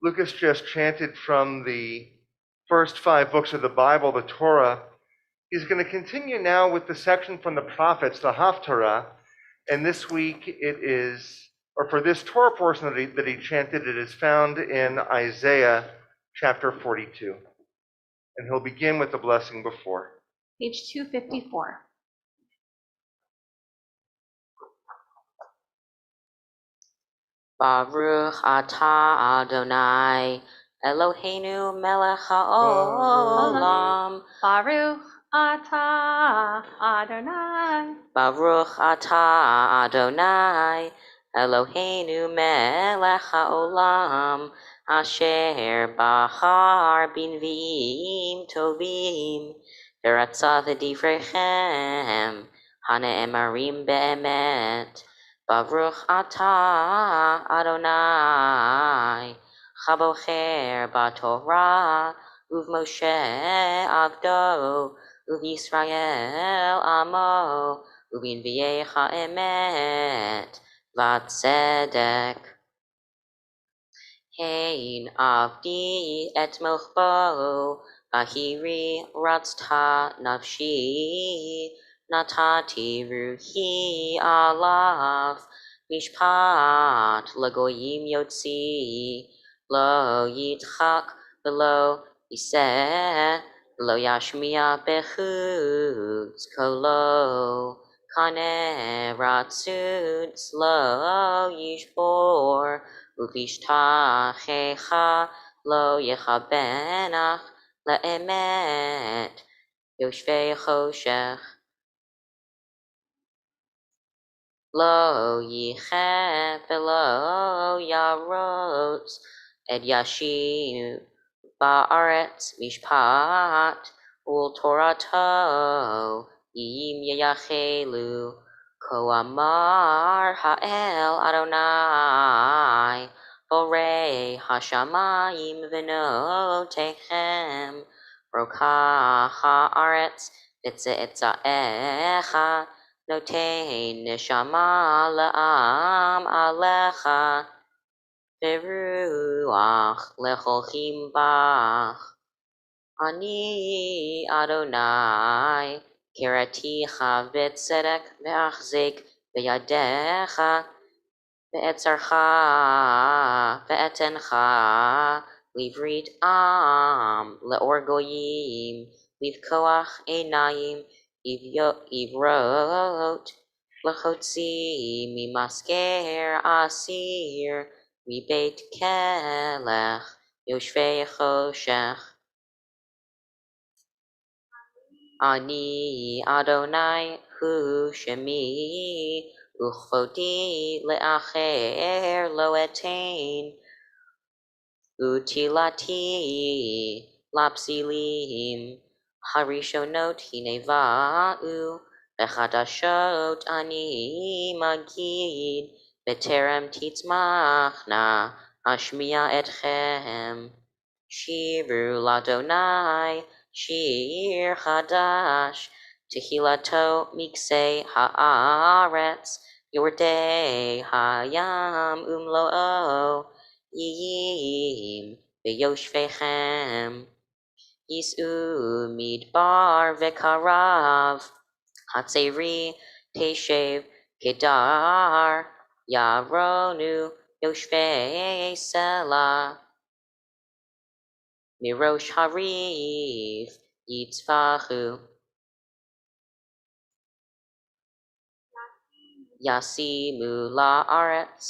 Lucas just chanted from the first 5 books of the Bible, the Torah. He's going to continue now with the section from the prophets, the Haftarah. And this week it is, or for this Torah portion that he chanted, it is found in Isaiah chapter 42. And he'll begin with the blessing before. Page 254. Baruch atah Adonai Eloheinu melech haolam. Baruch atah Adonai. Baruch atah Adonai Eloheinu melech haolam asher bachar b'nviim tovim v'ratzah v'divrechem hane'emarim be'emet. Baruch atah Adonai chabocher b'Torah uv'Moshe avdo uv'Yisrael amo uv'inviei ha'emet v'tzedek. Hein avdi et mochbo bahiri ratzta nafshi natati ruhi alav mishpat lagoyim yotzi lo yitchak v'lo yiseh lo yashmiya bechutz kolo Kane ratzutz lo yishbor, uvishtachecha lo yechabenach le'emet, yoshvei choshech. Lo yicheh velo yarotz, ed yashinu ba'aretz mishpat, ul torato yim yachelu, ko amar ha'el Adonai, borei hashamayim v'notechem, roka ha'aretz v'tze'etzaecha, notein neshama la'am alecha, beruach lecholchim bach. Ani Adonai, kiraticha v'tzedek ve'achzik v'yadecha, ve'etzarcha ve'etencha, livrit am le'or goyim, livkoach einayim, ivrot, lechotzi mimasker asir, mibeit kelech, yoshvei choshech. Ani Adonai hu shemi, uchvoti le'acher lo etain, utilati lapsilim, harishonot hineva'u, v'chadashot ani magid, beterem titzmachna, ashmiya etchem. Shiru ladonai, shir chadash, tehilato miksei haaretz, yordei hayam umlo'o, yiyim beyoshvechem, yis'u midbar vekarav, hatzeri teshev kedar, yaronu yoshvei selah. Mirosh Harif Yitzvahu Yasimu La'aretz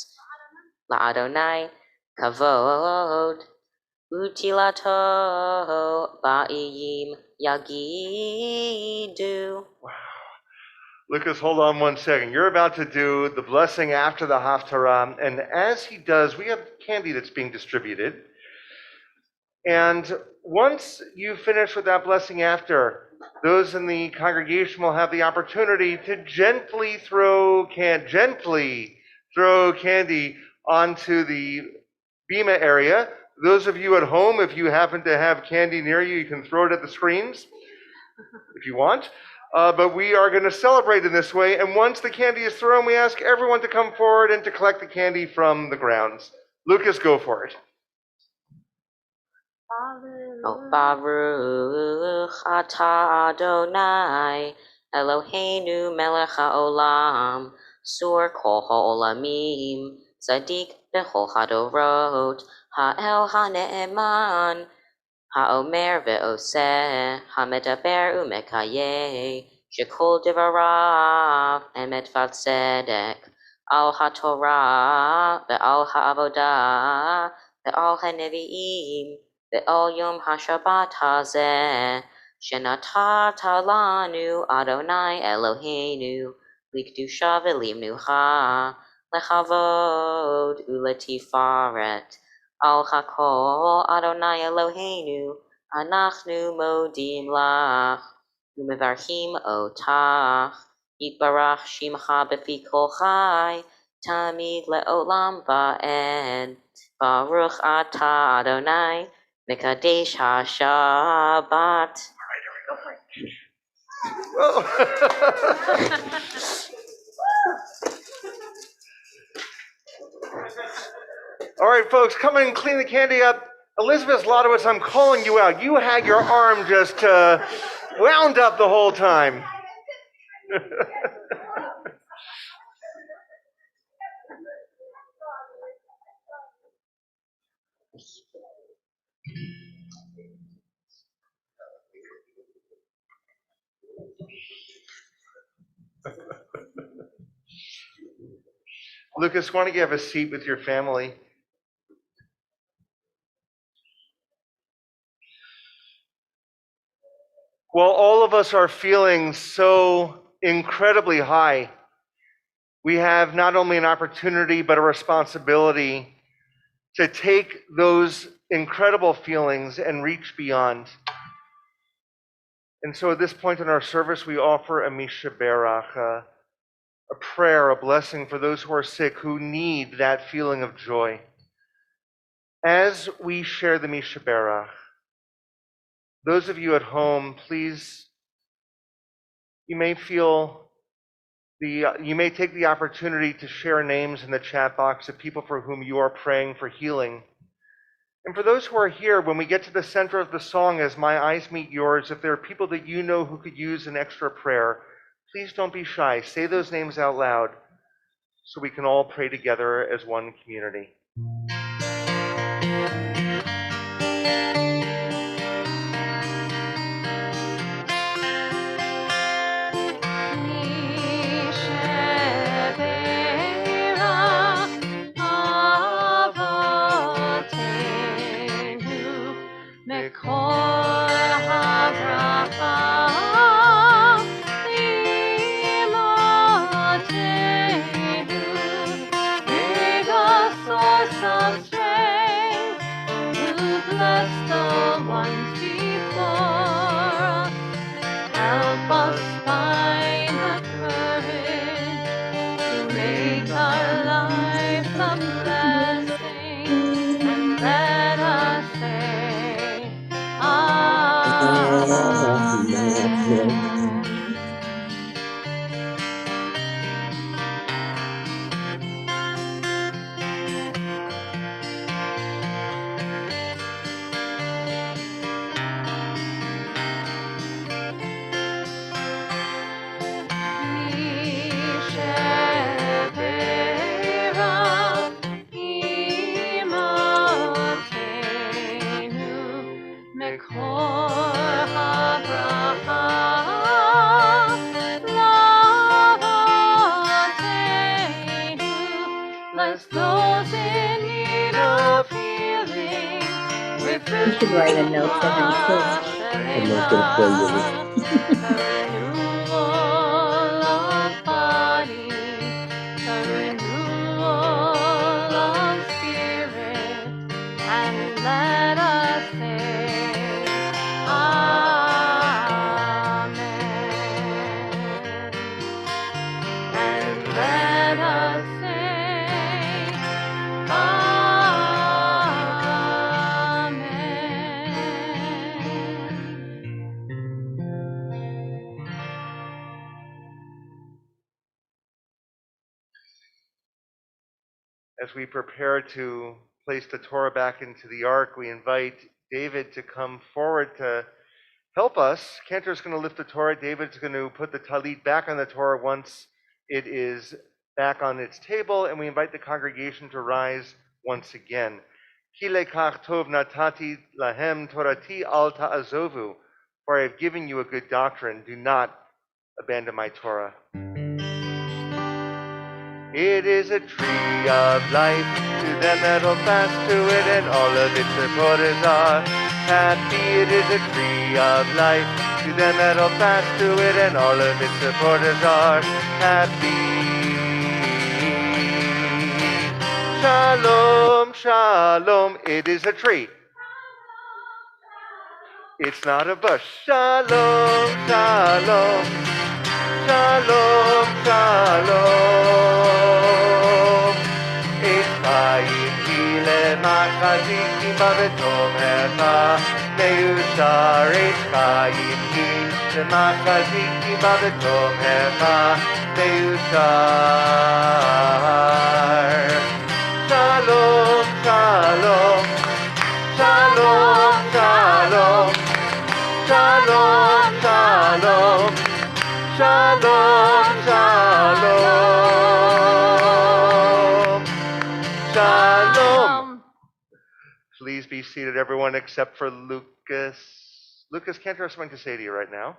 La'adonai Kavod Utilato Ba'iyim Yagidu. Lucas, hold on one second. You're about to do the blessing after the Haftarah, and as he does, we have candy that's being distributed. And once you finish with that blessing after, those in the congregation will have the opportunity to gently throw candy onto the bima area. Those of you at home, if you happen to have candy near you, you can throw it at the screens if you want. But we are going to celebrate in this way. And once the candy is thrown, we ask everyone to come forward and to collect the candy from the grounds. Lucas, go for it. Baruch atah Adonai, Eloheinu melech haolam, sur kol haolamim, tzadik bechol hadorot, ha'el ha'ne'eman, ha'omer ve'oseh, ha'medaber u'mekayeh, shekol devarav emet v'tzedek, al ha'torah ve'al ha'avodah ve'al ha'nevi'im, ve'al yom ha'shabbat hazeh, shenatata lanu Adonai Eloheinu, likdusha ve'limnucha, lechavod u'letifaret, al hakol Adonai Eloheinu, anachnu modim lach, u'mevarchim otach, yitbarach shimcha befi kol chai, tamid le'olam va'ed. Baruch atah Adonai, mekadesh ha'shabbat. All right, folks, come in and clean the candy up. Elizabeth Zlotowitz, I'm calling you out. You had your arm just wound up the whole time. Lucas, why don't you have a seat with your family? Well, all of us are feeling so incredibly high. We have not only an opportunity, but a responsibility to take those incredible feelings and reach beyond. And so at this point in our service, we offer a mishaberach, a prayer, a blessing for those who are sick, who need that feeling of joy. As we share the mishaberach, those of you at home, please, you may take the opportunity to share names in the chat box of people for whom you are praying for healing. And for those who are here, when we get to the center of the song, as my eyes meet yours, if there are people that you know who could use an extra prayer, please don't be shy. Say those names out loud so we can all pray together as one community. You should write a note to him too. I'm not going to play with it. As we prepare to place the Torah back into the ark, we invite David to come forward to help us. Cantor's going to lift the Torah. David's going to put the talit back on the Torah once it is back on its table, and we invite the congregation to rise once again. Ki lekach tov natati lahem torati al ta'azovu. For I have given you a good doctrine. Do not abandon my Torah. It is a tree of life to them that hold fast to it, and all of its supporters are happy. It is a tree of life to them that hold fast to it, and all of its supporters are happy. Shalom, shalom. It is a tree. It's not a bush. Shalom, shalom. Shalom, shalom. It's Chaim Gile Machaziki Bavetom Hecha Meushar. It's Chaim Gile Machaziki Bavetom Hecha Meushar. Shalom, shalom. Shalom, shalom. Shalom, shalom. Shalom, shalom. Shalom. Please be seated, everyone, except for Lucas. Lucas, Cantor has something to say to you right now.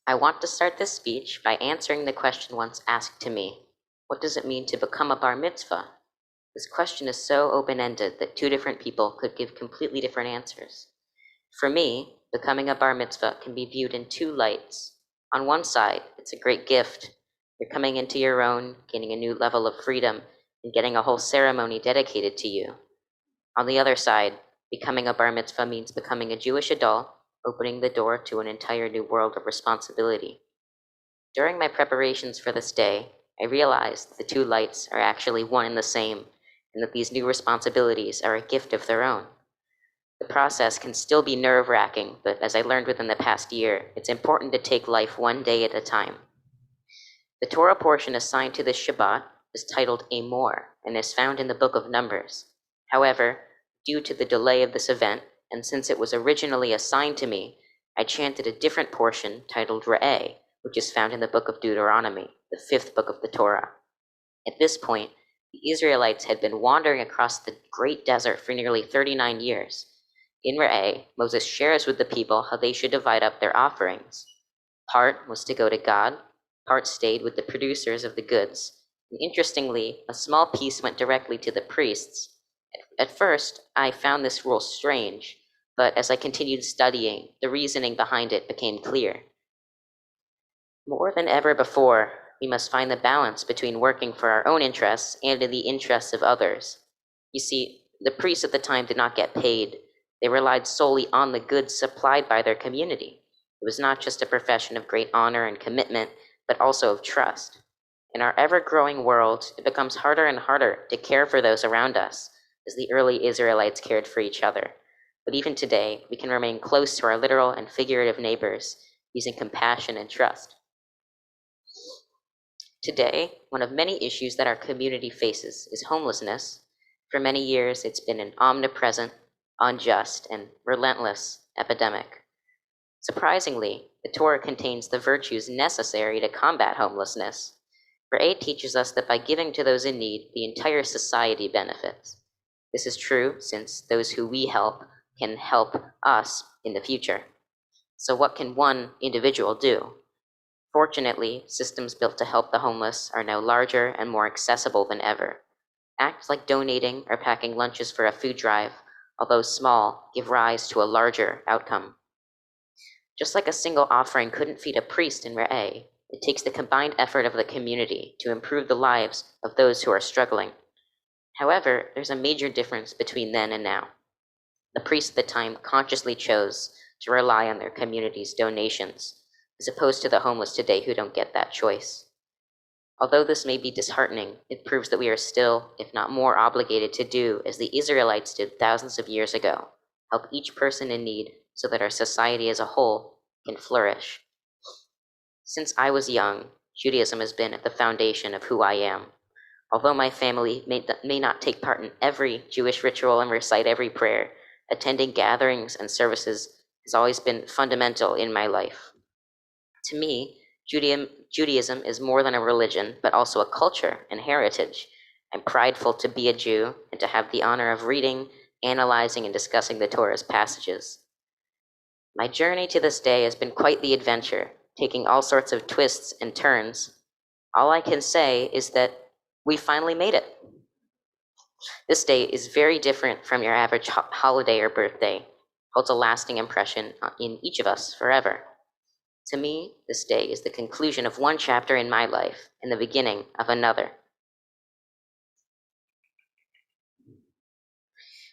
I want to start this speech by answering the question once asked to me, what does it mean to become a bar mitzvah? This question is so open-ended that two different people could give completely different answers. For me, becoming a bar mitzvah can be viewed in two lights. On one side, it's a great gift. You're coming into your own, gaining a new level of freedom, and getting a whole ceremony dedicated to you. On the other side, becoming a bar mitzvah means becoming a Jewish adult, opening the door to an entire new world of responsibility. During my preparations for this day, I realized the two lights are actually one and the same, and that these new responsibilities are a gift of their own. The process can still be nerve-wracking, but as I learned within the past year, it's important to take life one day at a time. The Torah portion assigned to this Shabbat is titled Amor and is found in the book of Numbers. However, due to the delay of this event, and since it was originally assigned to me, I chanted a different portion titled Re'eh, which is found in the book of Deuteronomy, the 5th book of the Torah. At this point, the Israelites had been wandering across the great desert for nearly 39 years. In Re'eh, Moses shares with the people how they should divide up their offerings. Part was to go to God, part stayed with the producers of the goods, and interestingly, a small piece went directly to the priests. At first, I found this rule strange, but as I continued studying, the reasoning behind it became clear. More than ever before, we must find the balance between working for our own interests and in the interests of others. You see, the priests at the time did not get paid. They relied solely on the goods supplied by their community. It was not just a profession of great honor and commitment, but also of trust. In our ever-growing world, it becomes harder and harder to care for those around us, as the early Israelites cared for each other. But even today, we can remain close to our literal and figurative neighbors, using compassion and trust. Today, one of many issues that our community faces is homelessness. For many years, it's been an omnipresent, unjust, and relentless epidemic. Surprisingly, the Torah contains the virtues necessary to combat homelessness. Re'eh teaches us that by giving to those in need, the entire society benefits. This is true since those who we help can help us in the future. So what can one individual do? Fortunately, systems built to help the homeless are now larger and more accessible than ever. Acts like donating or packing lunches for a food drive, although small, give rise to a larger outcome. Just like a single offering couldn't feed a priest in Re'eh, it takes the combined effort of the community to improve the lives of those who are struggling. However, there's a major difference between then and now. The priests at the time consciously chose to rely on their community's donations, as opposed to the homeless today who don't get that choice. Although this may be disheartening, it proves that we are still, if not more, obligated to do as the Israelites did thousands of years ago, help each person in need so that our society as a whole can flourish. Since I was young, Judaism has been at the foundation of who I am. Although my family may not take part in every Jewish ritual and recite every prayer, attending gatherings and services has always been fundamental in my life. To me, Judaism is more than a religion, but also a culture and heritage. I'm prideful to be a Jew and to have the honor of reading, analyzing, and discussing the Torah's passages. My journey to this day has been quite the adventure, taking all sorts of twists and turns. All I can say is that we finally made it. This day is very different from your average holiday or birthday, holds a lasting impression in each of us forever. To me, this day is the conclusion of one chapter in my life and the beginning of another.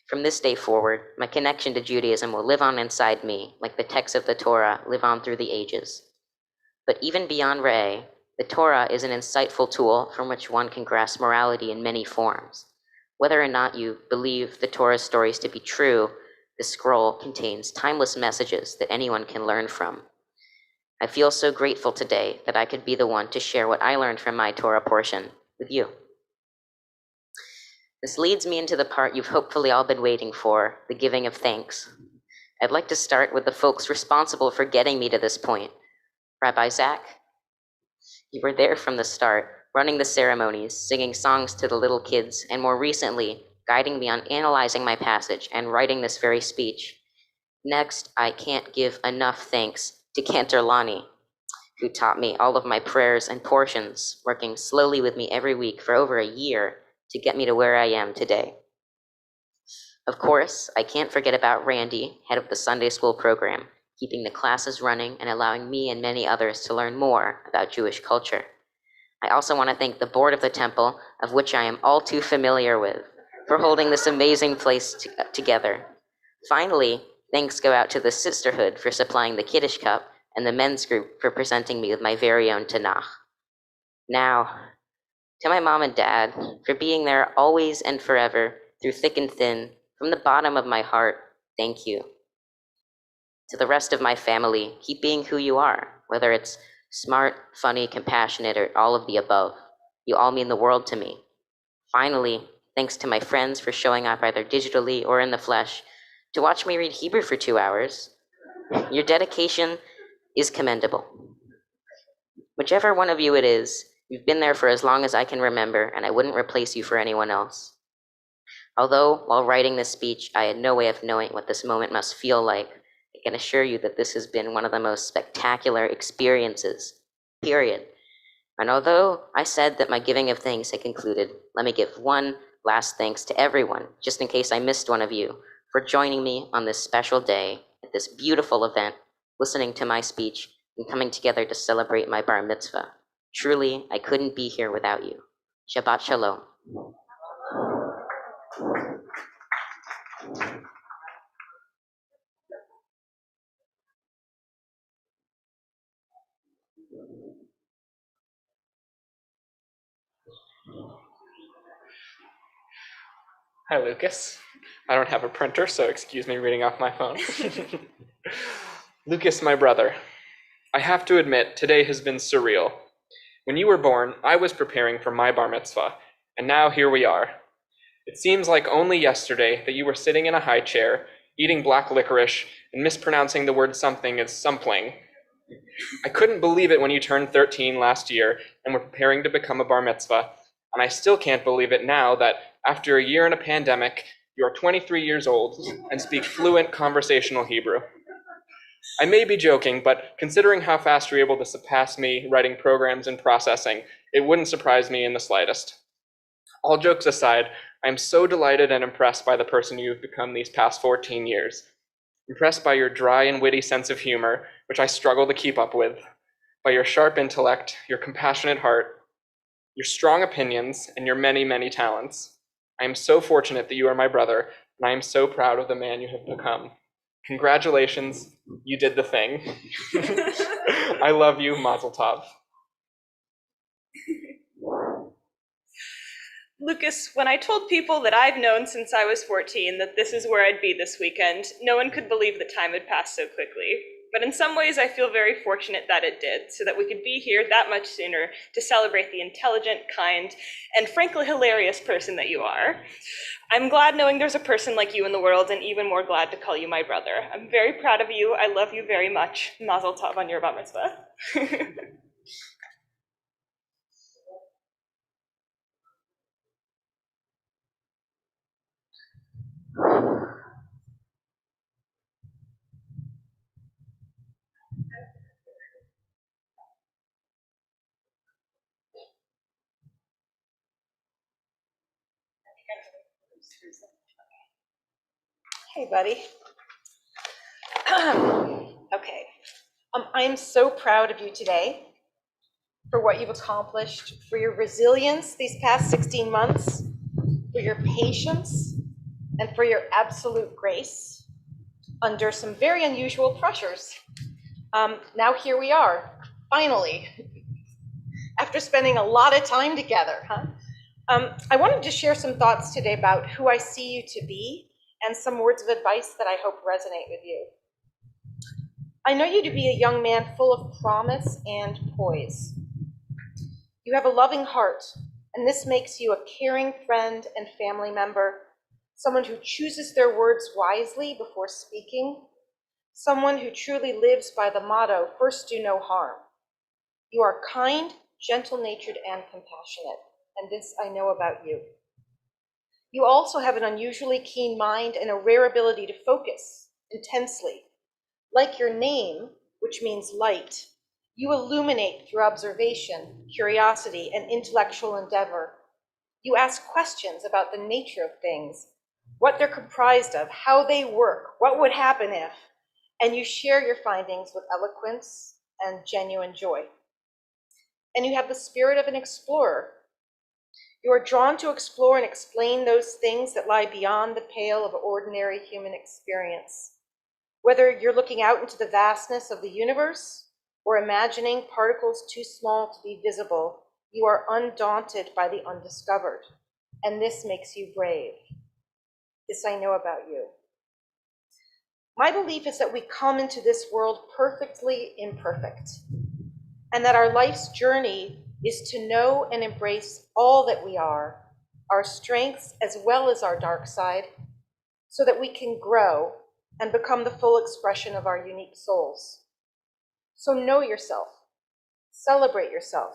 From this day forward, my connection to Judaism will live on inside me, like the texts of the Torah live on through the ages. But even beyond Re'eh, the Torah is an insightful tool from which one can grasp morality in many forms. Whether or not you believe the Torah's stories to be true, the scroll contains timeless messages that anyone can learn from. I feel so grateful today that I could be the one to share what I learned from my Torah portion with you. This leads me into the part you've hopefully all been waiting for, the giving of thanks. I'd like to start with the folks responsible for getting me to this point. Rabbi Zach, you were there from the start, running the ceremonies, singing songs to the little kids, and more recently, guiding me on analyzing my passage and writing this very speech. Next, I can't give enough thanks to Cantor Lonnie, who taught me all of my prayers and portions, working slowly with me every week for over a year to get me to where I am today. Of course, I can't forget about Randy, head of the Sunday school program, keeping the classes running and allowing me and many others to learn more about Jewish culture. I also want to thank the board of the temple, of which I am all too familiar with, for holding this amazing place together. Finally, thanks go out to the sisterhood for supplying the Kiddush cup and the men's group for presenting me with my very own Tanakh. Now, to my mom and dad, for being there always and forever, through thick and thin, from the bottom of my heart, thank you. To the rest of my family, keep being who you are, whether it's smart, funny, compassionate, or all of the above. You all mean the world to me. Finally, thanks to my friends for showing up either digitally or in the flesh to watch me read Hebrew for 2 hours. Your dedication is commendable. Whichever one of you it is, you've been there for as long as I can remember, and I wouldn't replace you for anyone else. Although, while writing this speech, I had no way of knowing what this moment must feel like, I can assure you that this has been one of the most spectacular experiences, period. And although I said that my giving of thanks had concluded, let me give one last thanks to everyone, just in case I missed one of you, for joining me on this special day at this beautiful event, listening to my speech, and coming together to celebrate my bar mitzvah. Truly, I couldn't be here without you. Shabbat shalom. Hi, Lucas. I don't have a printer, so excuse me reading off my phone. Lucas, my brother, I have to admit, today has been surreal. When you were born, I was preparing for my bar mitzvah, and now here we are. It seems like only yesterday that you were sitting in a high chair, eating black licorice, and mispronouncing the word something as something. I couldn't believe it when you turned 13 last year and were preparing to become a bar mitzvah, and I still can't believe it now that after a year in a pandemic, you are 23 years old and speak fluent conversational Hebrew. I may be joking, but considering how fast you're able to surpass me writing programs and processing, it wouldn't surprise me in the slightest. All jokes aside, I am so delighted and impressed by the person you've become these past 14 years. Impressed by your dry and witty sense of humor, which I struggle to keep up with, by your sharp intellect, your compassionate heart, your strong opinions, and your many, many talents. I am so fortunate that you are my brother, and I am so proud of the man you have become. Congratulations, you did the thing. I love you, Mazel Tov. Lucas, when I told people that I've known since I was 14 that this is where I'd be this weekend, no one could believe the time had passed so quickly. But in some ways, I feel very fortunate that it did, so that we could be here that much sooner to celebrate the intelligent, kind, and frankly hilarious person that you are. I'm glad knowing there's a person like you in the world, and even more glad to call you my brother. I'm very proud of you. I love you very much. Mazel tov on your bar mitzvah. Hey, buddy. Okay. I am so proud of you today for what you've accomplished, for your resilience these past 16 months, for your patience, and for your absolute grace under some very unusual pressures. Now here we are, finally, after spending a lot of time together, I wanted to share some thoughts today about who I see you to be and some words of advice that I hope resonate with you. I know you to be a young man full of promise and poise. You have a loving heart, and this makes you a caring friend and family member, someone who chooses their words wisely before speaking, someone who truly lives by the motto, first do no harm. You are kind, gentle-natured, and compassionate, and this I know about you. You also have an unusually keen mind and a rare ability to focus intensely. Like your name, which means light, you illuminate through observation, curiosity, and intellectual endeavor. You ask questions about the nature of things, what they're comprised of, how they work, what would happen if, and you share your findings with eloquence and genuine joy. And you have the spirit of an explorer. You are drawn to explore and explain those things that lie beyond the pale of ordinary human experience. Whether you're looking out into the vastness of the universe or imagining particles too small to be visible, you are undaunted by the undiscovered, and this makes you brave. This I know about you. My belief is that we come into this world perfectly imperfect, and that our life's journey is to know and embrace all that we are, our strengths as well as our dark side, so that we can grow and become the full expression of our unique souls. So know yourself, celebrate yourself,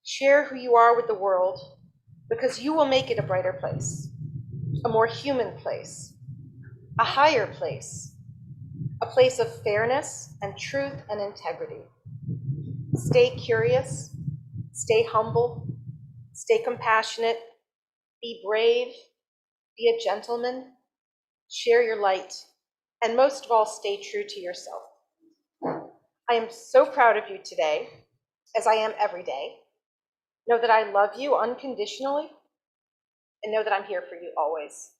share who you are with the world, because you will make it a brighter place, a more human place, a higher place, a place of fairness and truth and integrity. Stay curious, stay humble, stay compassionate, be brave, be a gentleman, share your light, and most of all, stay true to yourself. I am so proud of you today, as I am every day. Know that I love you unconditionally, and know that I'm here for you always.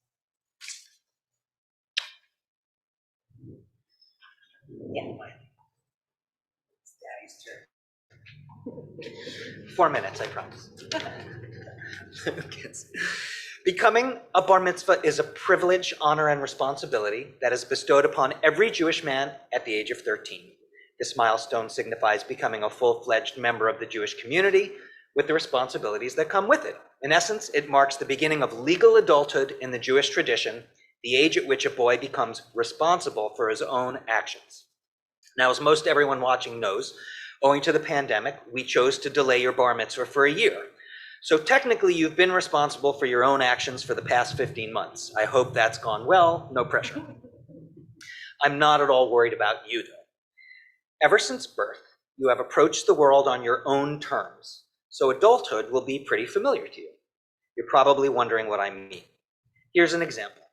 Yeah. 4 minutes, I promise. Kids. Becoming a bar mitzvah is a privilege, honor, and responsibility that is bestowed upon every Jewish man at the age of 13. This milestone signifies becoming a full-fledged member of the Jewish community with the responsibilities that come with it. In essence, it marks the beginning of legal adulthood in the Jewish tradition, the age at which a boy becomes responsible for his own actions. Now, as most everyone watching knows, owing to the pandemic, we chose to delay your bar mitzvah for a year. So technically, you've been responsible for your own actions for the past 15 months. I hope that's gone well, no pressure. I'm not at all worried about you, though. Ever since birth, you have approached the world on your own terms, so adulthood will be pretty familiar to you. You're probably wondering what I mean. Here's an example.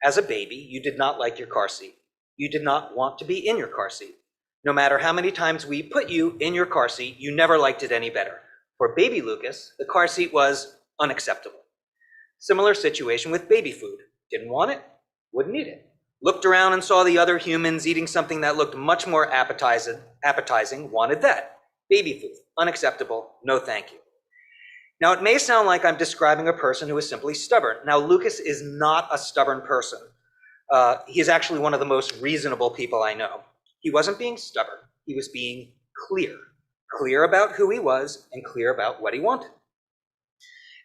As a baby, you did not like your car seat. You did not want to be in your car seat. No matter how many times we put you in your car seat, you never liked it any better. For baby Lucas, the car seat was unacceptable. Similar situation with baby food. Didn't want it, wouldn't eat it. Looked around and saw the other humans eating something that looked much more appetizing, wanted that. Baby food, unacceptable, no thank you. Now, it may sound like I'm describing a person who is simply stubborn. Now, Lucas is not a stubborn person. He is actually one of the most reasonable people I know. He wasn't being stubborn, he was being clear. Clear about who he was and clear about what he wanted.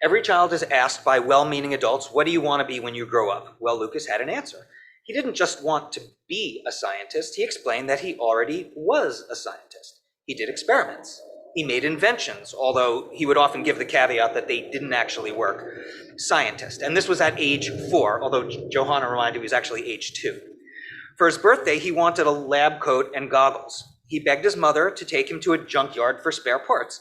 Every child is asked by well-meaning adults, what do you want to be when you grow up? Well, Lucas had an answer. He didn't just want to be a scientist, he explained that he already was a scientist. He did experiments. He made inventions, although he would often give the caveat that they didn't actually work. Scientist, and this was at age 4, although Johanna reminded me he was actually age 2. For his birthday, he wanted a lab coat and goggles. He begged his mother to take him to a junkyard for spare parts.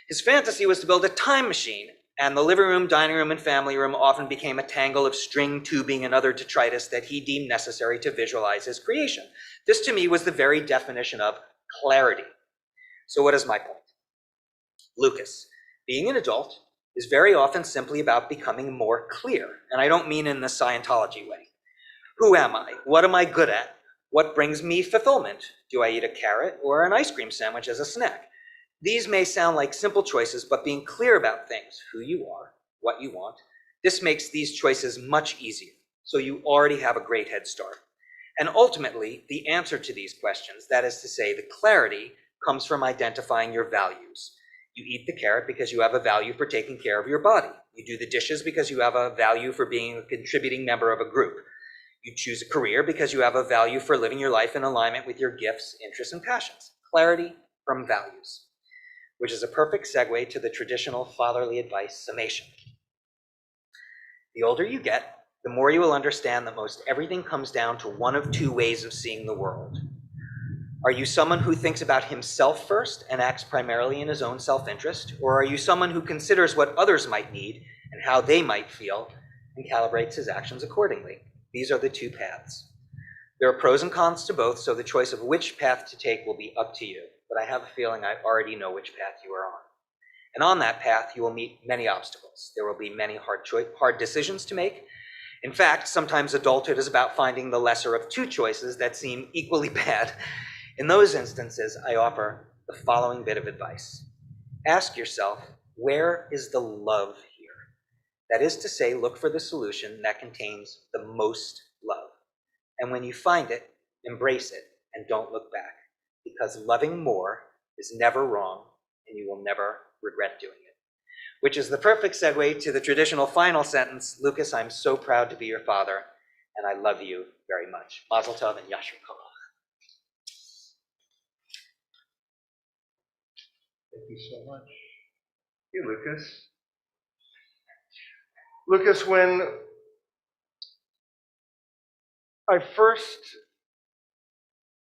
His fantasy was to build a time machine, and the living room, dining room, and family room often became a tangle of string, tubing, and other detritus that he deemed necessary to visualize his creation. This, to me, was the very definition of clarity. So what is my point? Lucas, being an adult is very often simply about becoming more clear, and I don't mean in the Scientology way. Who am I? What am I good at? What brings me fulfillment? Do I eat a carrot or an ice cream sandwich as a snack? These may sound like simple choices, but being clear about things, who you are, what you want, this makes these choices much easier. So you already have a great head start. And ultimately, the answer to these questions, that is to say, the clarity, comes from identifying your values. You eat the carrot because you have a value for taking care of your body. You do the dishes because you have a value for being a contributing member of a group. You choose a career because you have a value for living your life in alignment with your gifts, interests, and passions. Clarity from values, which is a perfect segue to the traditional fatherly advice summation. The older you get, the more you will understand that most everything comes down to one of two ways of seeing the world. Are you someone who thinks about himself first and acts primarily in his own self-interest? Or are you someone who considers what others might need and how they might feel and calibrates his actions accordingly? These are the two paths. There are pros and cons to both, so the choice of which path to take will be up to you. But I have a feeling I already know which path you are on. And on that path, you will meet many obstacles. There will be many hard decisions to make. In fact, sometimes adulthood is about finding the lesser of two choices that seem equally bad. In those instances, I offer the following bit of advice. Ask yourself, where is the love here? That is to say, look for the solution that contains the most love. And when you find it, embrace it and don't look back, because loving more is never wrong and you will never regret doing it. Which is the perfect segue to the traditional final sentence. Lucas, I'm so proud to be your father, and I love you very much. Mazel tov and yasher koach. Thank you so much. Hey, Lucas. Lucas, when I first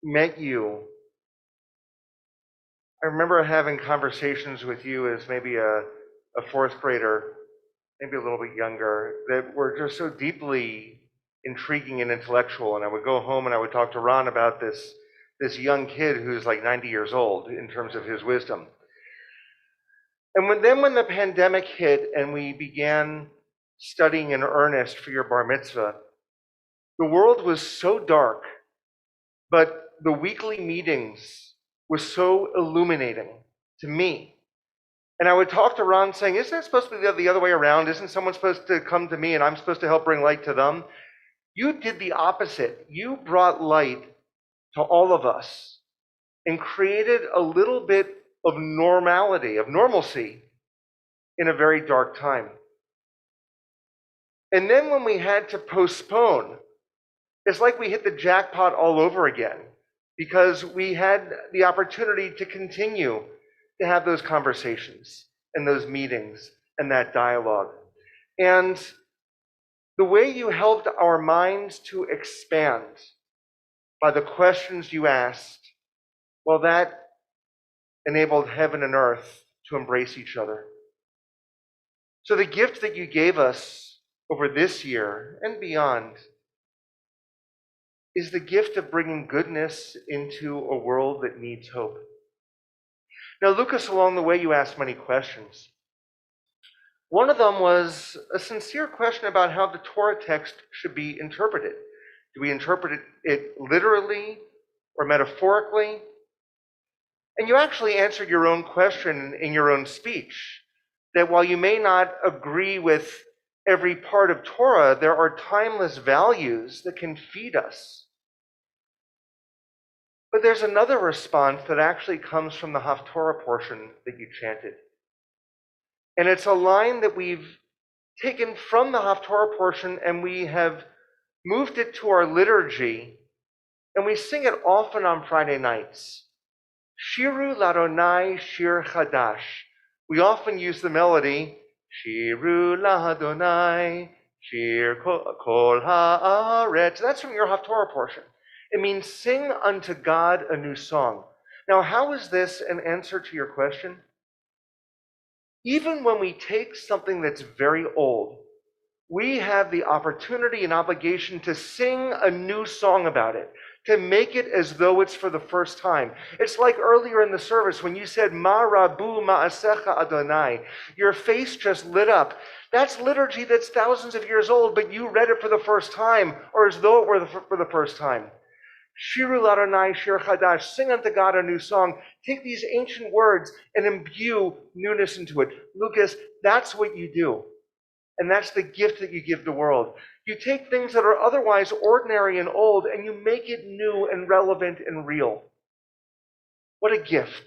met you, I remember having conversations with you as maybe a fourth grader, maybe a little bit younger, that were just so deeply intriguing and intellectual. And I would go home and I would talk to Ron about this young kid who's like 90 years old in terms of his wisdom. And when the pandemic hit and we began studying in earnest for your bar mitzvah, the world was so dark, but the weekly meetings was so illuminating to me. And I would talk to Ron saying, isn't it supposed to be the other way around? Isn't someone supposed to come to me and I'm supposed to help bring light to them? You did the opposite. You brought light to all of us and created a little bit of normality, of normalcy in a very dark time. And then when we had to postpone, it's like we hit the jackpot all over again, because we had the opportunity to continue to have those conversations and those meetings and that dialogue. And the way you helped our minds to expand by the questions you asked, well, that enabled heaven and earth to embrace each other. So the gift that you gave us over this year and beyond is the gift of bringing goodness into a world that needs hope. Now, Lucas, along the way, you asked many questions. One of them was a sincere question about how the Torah text should be interpreted. Do we interpret it literally or metaphorically? And you actually answered your own question in your own speech, that while you may not agree with every part of Torah, there are timeless values that can feed us. But there's another response that actually comes from the Haftarah portion that you chanted. And it's a line that we've taken from the Haftarah portion and we have moved it to our liturgy, and we sing it often on Friday nights. Shiru Ladonai Shir Chadash. We often use the melody, Shiru Ladonai Shir Kol Haaretz. That's from your Haftarah portion. It means sing unto God a new song. Now, how is this an answer to your question? Even when we take something that's very old, we have the opportunity and obligation to sing a new song about it, to make it as though it's for the first time. It's like earlier in the service when you said, Ma Rabu Ma'asecha Adonai. Your face just lit up. That's liturgy that's thousands of years old, but you read it for the first time, or as though it were for the first time. Shiru Ladonai Shir Chadash, sing unto God a new song. Take these ancient words and imbue newness into it. Lucas, that's what you do. And that's the gift that you give the world. You take things that are otherwise ordinary and old and you make it new and relevant and real. What a gift.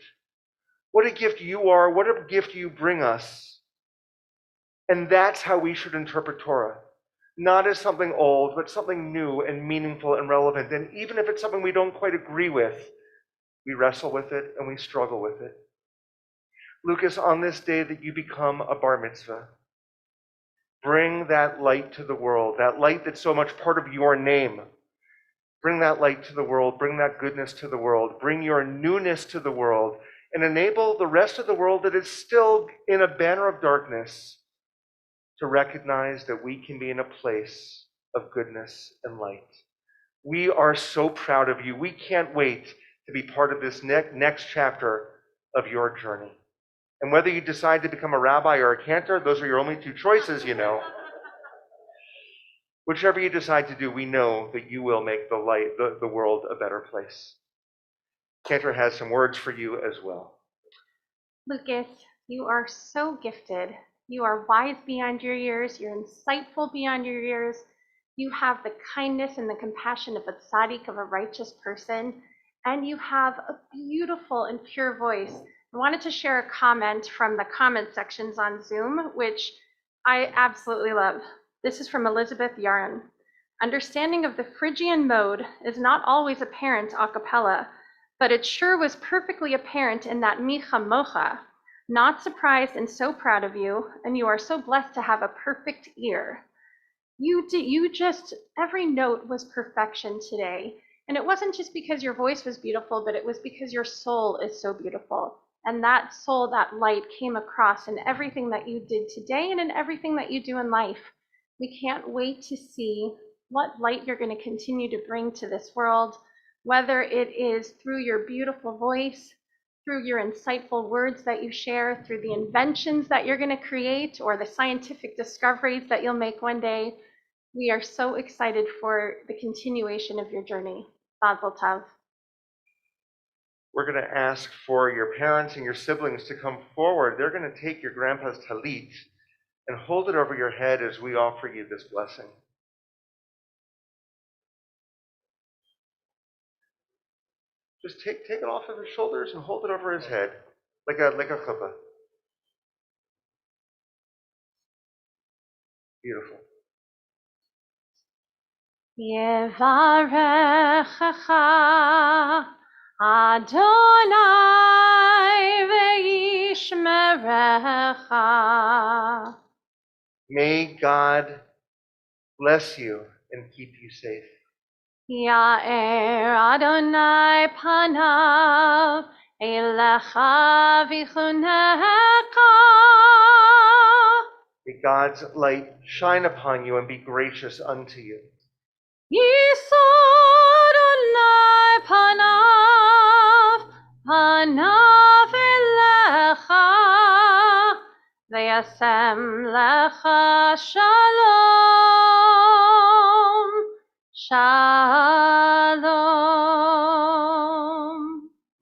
What a gift you are. What a gift you bring us. And that's how we should interpret Torah. Not as something old, but something new and meaningful and relevant. And even if it's something we don't quite agree with, we wrestle with it and we struggle with it. Lucas, on this day that you become a bar mitzvah, Bring that light to the world, that light that's so much part of your name. Bring that light to the world, bring that goodness to the world, bring your newness to the world, and enable the rest of the world that is still in a banner of darkness to recognize that we can be in a place of goodness and light. We are so proud of you. We can't wait to be part of this next chapter of your journey. And whether you decide to become a rabbi or a cantor, those are your only two choices, you know. Whichever you decide to do, we know that you will make the world a better place. Cantor has some words for you as well. Lucas, you are so gifted. You are wise beyond your years. You're insightful beyond your years. You have the kindness and the compassion of a tzaddik, of a righteous person, and you have a beautiful and pure voice. I wanted to share a comment from the comment sections on Zoom, which I absolutely love. This is from Elizabeth Yaron. Understanding of the Phrygian mode is not always apparent a cappella, but it sure was perfectly apparent in that Micha Mocha. Not surprised and so proud of you, and you are so blessed to have a perfect ear. You just, every note was perfection today. And it wasn't just because your voice was beautiful, but it was because your soul is so beautiful. And that soul, that light came across in everything that you did today and in everything that you do in life. We can't wait to see what light you're going to continue to bring to this world, whether it is through your beautiful voice, through your insightful words that you share, through the inventions that you're going to create, or the scientific discoveries that you'll make one day. We are so excited for the continuation of your journey. Mazel tov. We're going to ask for your parents and your siblings to come forward. They're going to take your grandpa's talit and hold it over your head as we offer you this blessing. Just take it off of his shoulders and hold it over his head, like a chuppah. Beautiful. Yevarechecha Adonai ve'yishmerecha. May God bless you and keep you safe. Ya'er Adonai panav elecha v'chunecha. May God's light shine upon you and be gracious unto you. Yisa Adonai panav elecha ve'yasem lecha shalom. Shalom.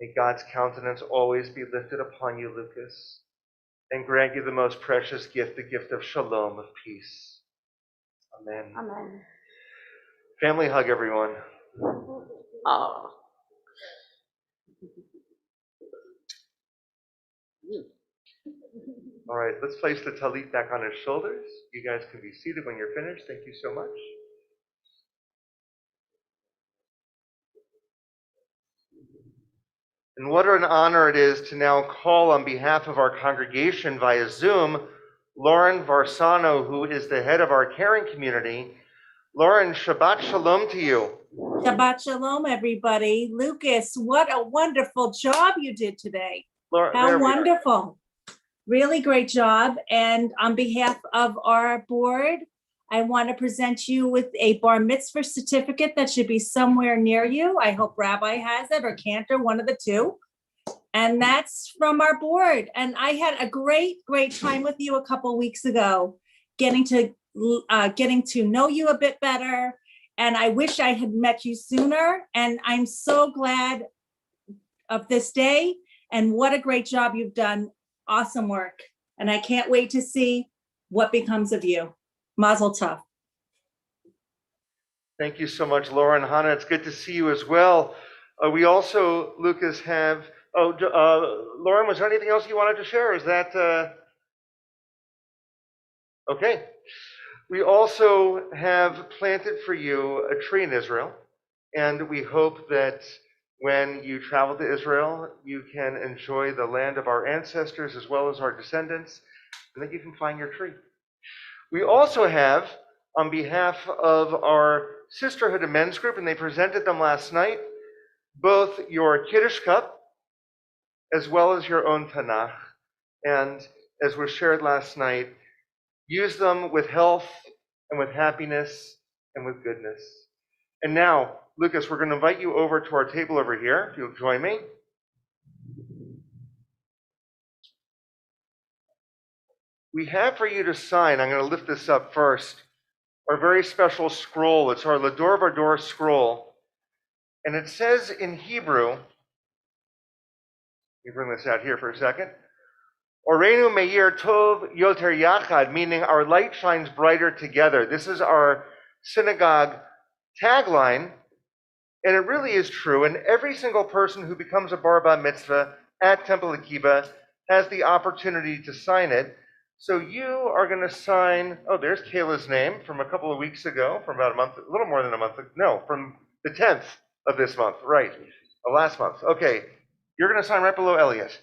May God's countenance always be lifted upon you, Lucas, and grant you the most precious gift, the gift of shalom, of peace. Amen. Amen. Family hug, everyone. Oh. All right, let's place the talit back on his shoulders. You guys can be seated when you're finished. Thank you so much. And what an honor it is to now call on behalf of our congregation via Zoom, Lauren Varsano, who is the head of our caring community. Lauren, Shabbat Shalom to you. Shabbat Shalom, everybody. Lucas, what a wonderful job you did today. How wonderful. Really great job. And on behalf of our board, I want to present you with a bar mitzvah certificate that should be somewhere near you. I hope Rabbi has it or Cantor, one of the two. And that's from our board. And I had a great time with you a couple weeks ago, getting to know you a bit better. And I wish I had met you sooner. And I'm so glad of this day. And what a great job you've done. Awesome work. And I can't wait to see what becomes of you. Mazel tov. Thank you so much, Laura and Hannah. It's good to see you as well. We also, Lucas, have... Lauren, was there anything else you wanted to share? Is that... Okay. We also have planted for you a tree in Israel, and we hope that when you travel to Israel, you can enjoy the land of our ancestors as well as our descendants, and that you can find your tree. We also have, on behalf of our Sisterhood of Men's Group, and they presented them last night, both your Kiddush cup as well as your own Tanakh. And as was shared last night, use them with health and with happiness and with goodness. And now, Lucas, we're going to invite you over to our table over here, if you'll join me. We have for you to sign, I'm going to lift this up first, our very special scroll. It's our Lador Vador scroll. And it says in Hebrew, let me bring this out here for a second, Orenu Meir Tov Yoter Yachad, meaning our light shines brighter together. This is our synagogue tagline, and it really is true. And every single person who becomes a bar mitzvah at Temple Akiba has the opportunity to sign it. So you are going to sign, oh, there's Kayla's name from a couple of weeks ago, from about a month, a little more than a month, no, from the 10th of this month, right, last month. Okay, you're going to sign right below Elliot.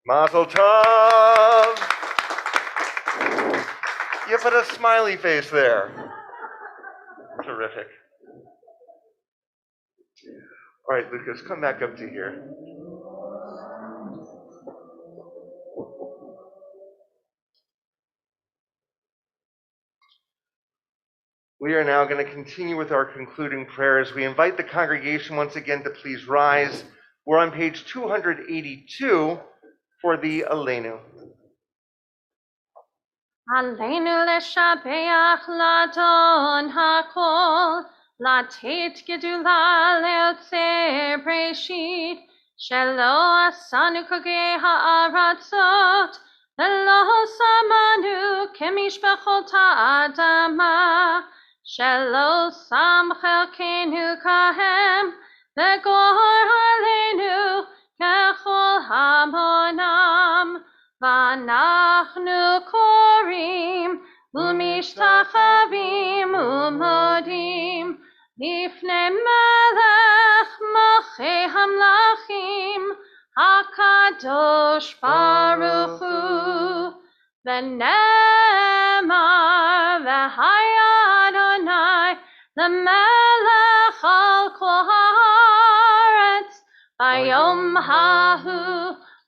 Mazel tov! You put a smiley face there. Terrific. All right, Lucas, come back up to here. We are now going to continue with our concluding prayers. We invite the congregation once again to please rise. We're on page 282 for the Aleinu. Aleinu leshabeach ladon hakol, latet gedula leotzer breshit, shelo asanu kogei ha'aratzot, velo samanu kemishpachot ha'adama, shelo sam chelkenu kahem, vegor aleinu kechol hamonam. Vanachnu korim umishtachavim umodim lifnei melech mochei hamlachim hakadosh Baruch Hu v'nemar v'haya Adonai lemelech al kol haaretz bayom hahu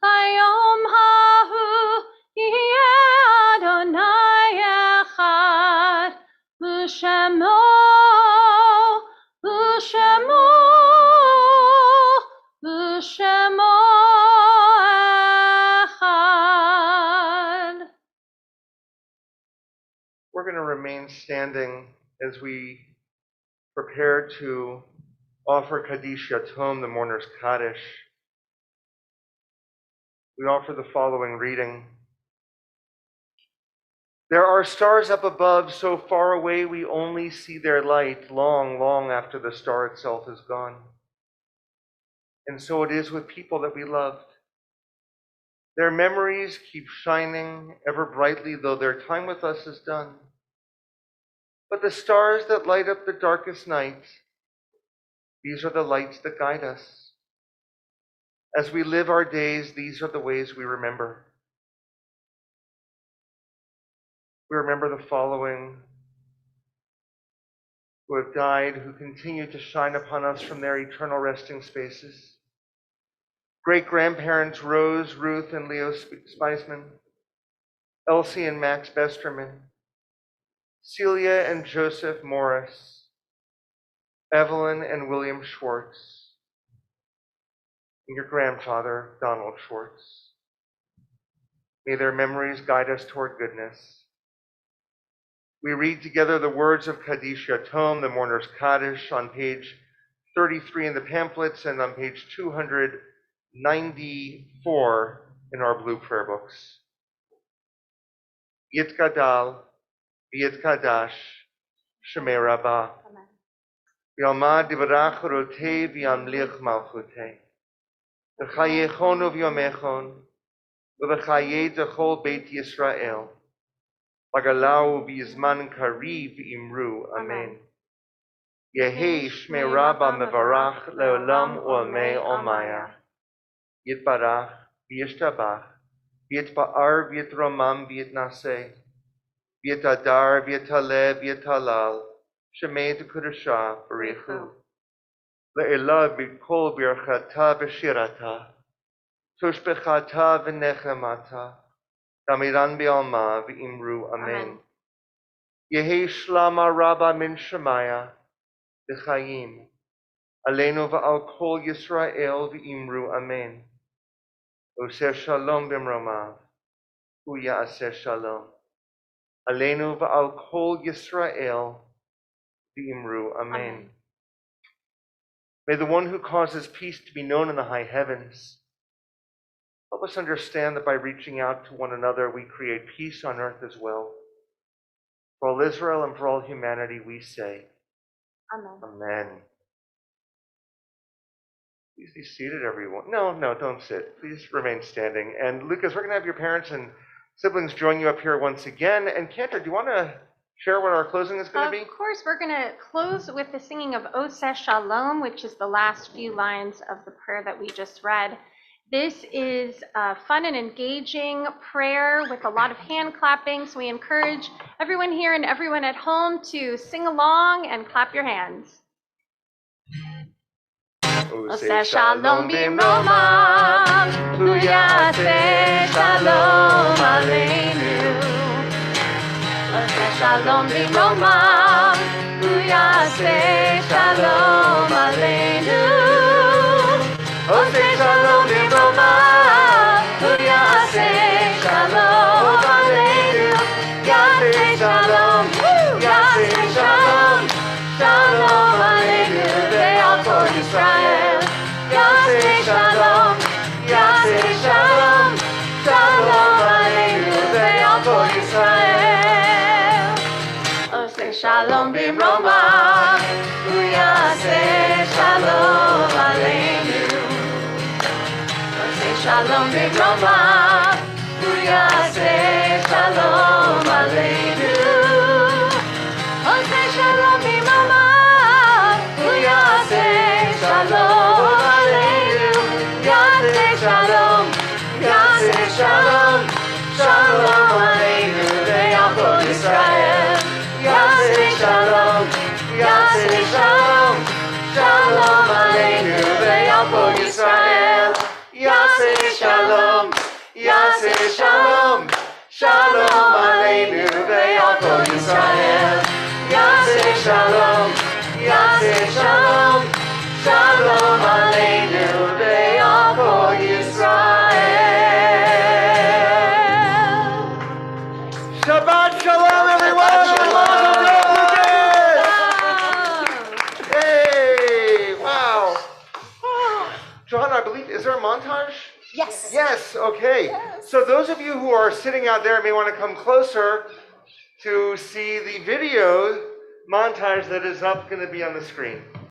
bayom hahu yeh Adonai echad u'shemo echad. We're going to remain standing as we prepare to offer Kaddish Yatom, the mourner's Kaddish. We offer the following reading. There are stars up above, so far away we only see their light long, long after the star itself is gone. And so it is with people that we loved. Their memories keep shining ever brightly, though their time with us is done. But the stars that light up the darkest nights, these are the lights that guide us. As we live our days, these are the ways we remember. We remember the following who have died, who continue to shine upon us from their eternal resting spaces. Great-grandparents Rose, Ruth, and Leo Spiceman, Elsie and Max Besterman, Celia and Joseph Morris, Evelyn and William Schwartz, and your grandfather, Donald Schwartz. May their memories guide us toward goodness. We read together the words of Kaddish Yatom, the mourner's Kaddish, on page 33 in the pamphlets and on page 294 in our blue prayer books. Yitgadal, Yitkadash, Shemei Rabbah. V'yamad divrach rotei v'yamlich malchutei. V'chayechon v'yomechon, v'chayei techol Beit Yisrael. V'galau v'yizman kariv imru, Amen. Yehi Shmei Rabba Mevarach Leolam U'amei Omaya. Yitbarach V'yishtabach V'yitba'ar V'yitromam V'yitnaseh V'yitadar V'yitaleh V'yitalal Shemei D'Kudashah B'richu Le'elav B'kol B'yarchata B'shirata Tushbechata V'nechemata Damiran B'alma V'imru Amen. Yehi Shlama Rabba Min Shemaya B'chayim Aleinu V'al Kol Yisrael V'imru Amen. Oseh Shalom B'mromav Hu Ya'aseh Shalom Aleinu V'al Kol Yisrael V'imru Amen. May the one who causes peace to be known in the high heavens help us understand that by reaching out to one another, we create peace on earth as well. For all Israel and for all humanity, we say, Amen. Amen. Please be seated, everyone. No, don't sit. Please remain standing. And Lucas, we're going to have your parents and siblings join you up here once again. And Cantor, do you want to share what our closing is going to be? Of course, we're going to close with the singing of Oseh Shalom, which is the last few lines of the prayer that we just read. This is a fun and engaging prayer with a lot of hand clapping, so we encourage everyone here and everyone at home to sing along and clap your hands. Oseh Shalom b'mromav, Hu Ya'aseh Shalom Aleinu. Oseh Shalom b'mromav, Hu Ya'aseh Shalom Aleinu. Oseh Shalom b'mromav, Hu Ya'aseh Shalom Aleinu. Ya'aseh Shalom, Ya'aseh Shalom, Shalom Aleinu ve'al kol Yisrael. Ya'aseh Shalom, Ya'aseh Shalom, Shalom Aleinu ve'al kol Yisrael. Oseh Shalom b'mromav, Hu Ya'aseh Shalom Aleinu. Oseh Shalom b'mromav, Hu Ya'aseh Shalom Aleinu. Oseh Shalom b'mromav, Hu Ya'aseh Shalom Aleinu. Ya'aseh Shalom, Ya'aseh Shalom, Shalom Aleinu ve'al kol Yisrael. Ya'aseh Shalom, Ya'aseh Shalom, Shalom Aleinu ve'al kol Yisrael. Ya'aseh Shalom, Ya'aseh Shalom, Shalom Aleinu ve'al kol Yisrael. Ya'aseh Shalom, Ya'aseh Shalom, Shalom Aleinu ve'al kol Yisrael. Shabbat Shalom, everyone! Hey, wow. Johanna, I believe, is there a montage? Yes. Yes, okay. So those of you who are sitting out there may want to come closer to see the video montage that is up going to be on the screen.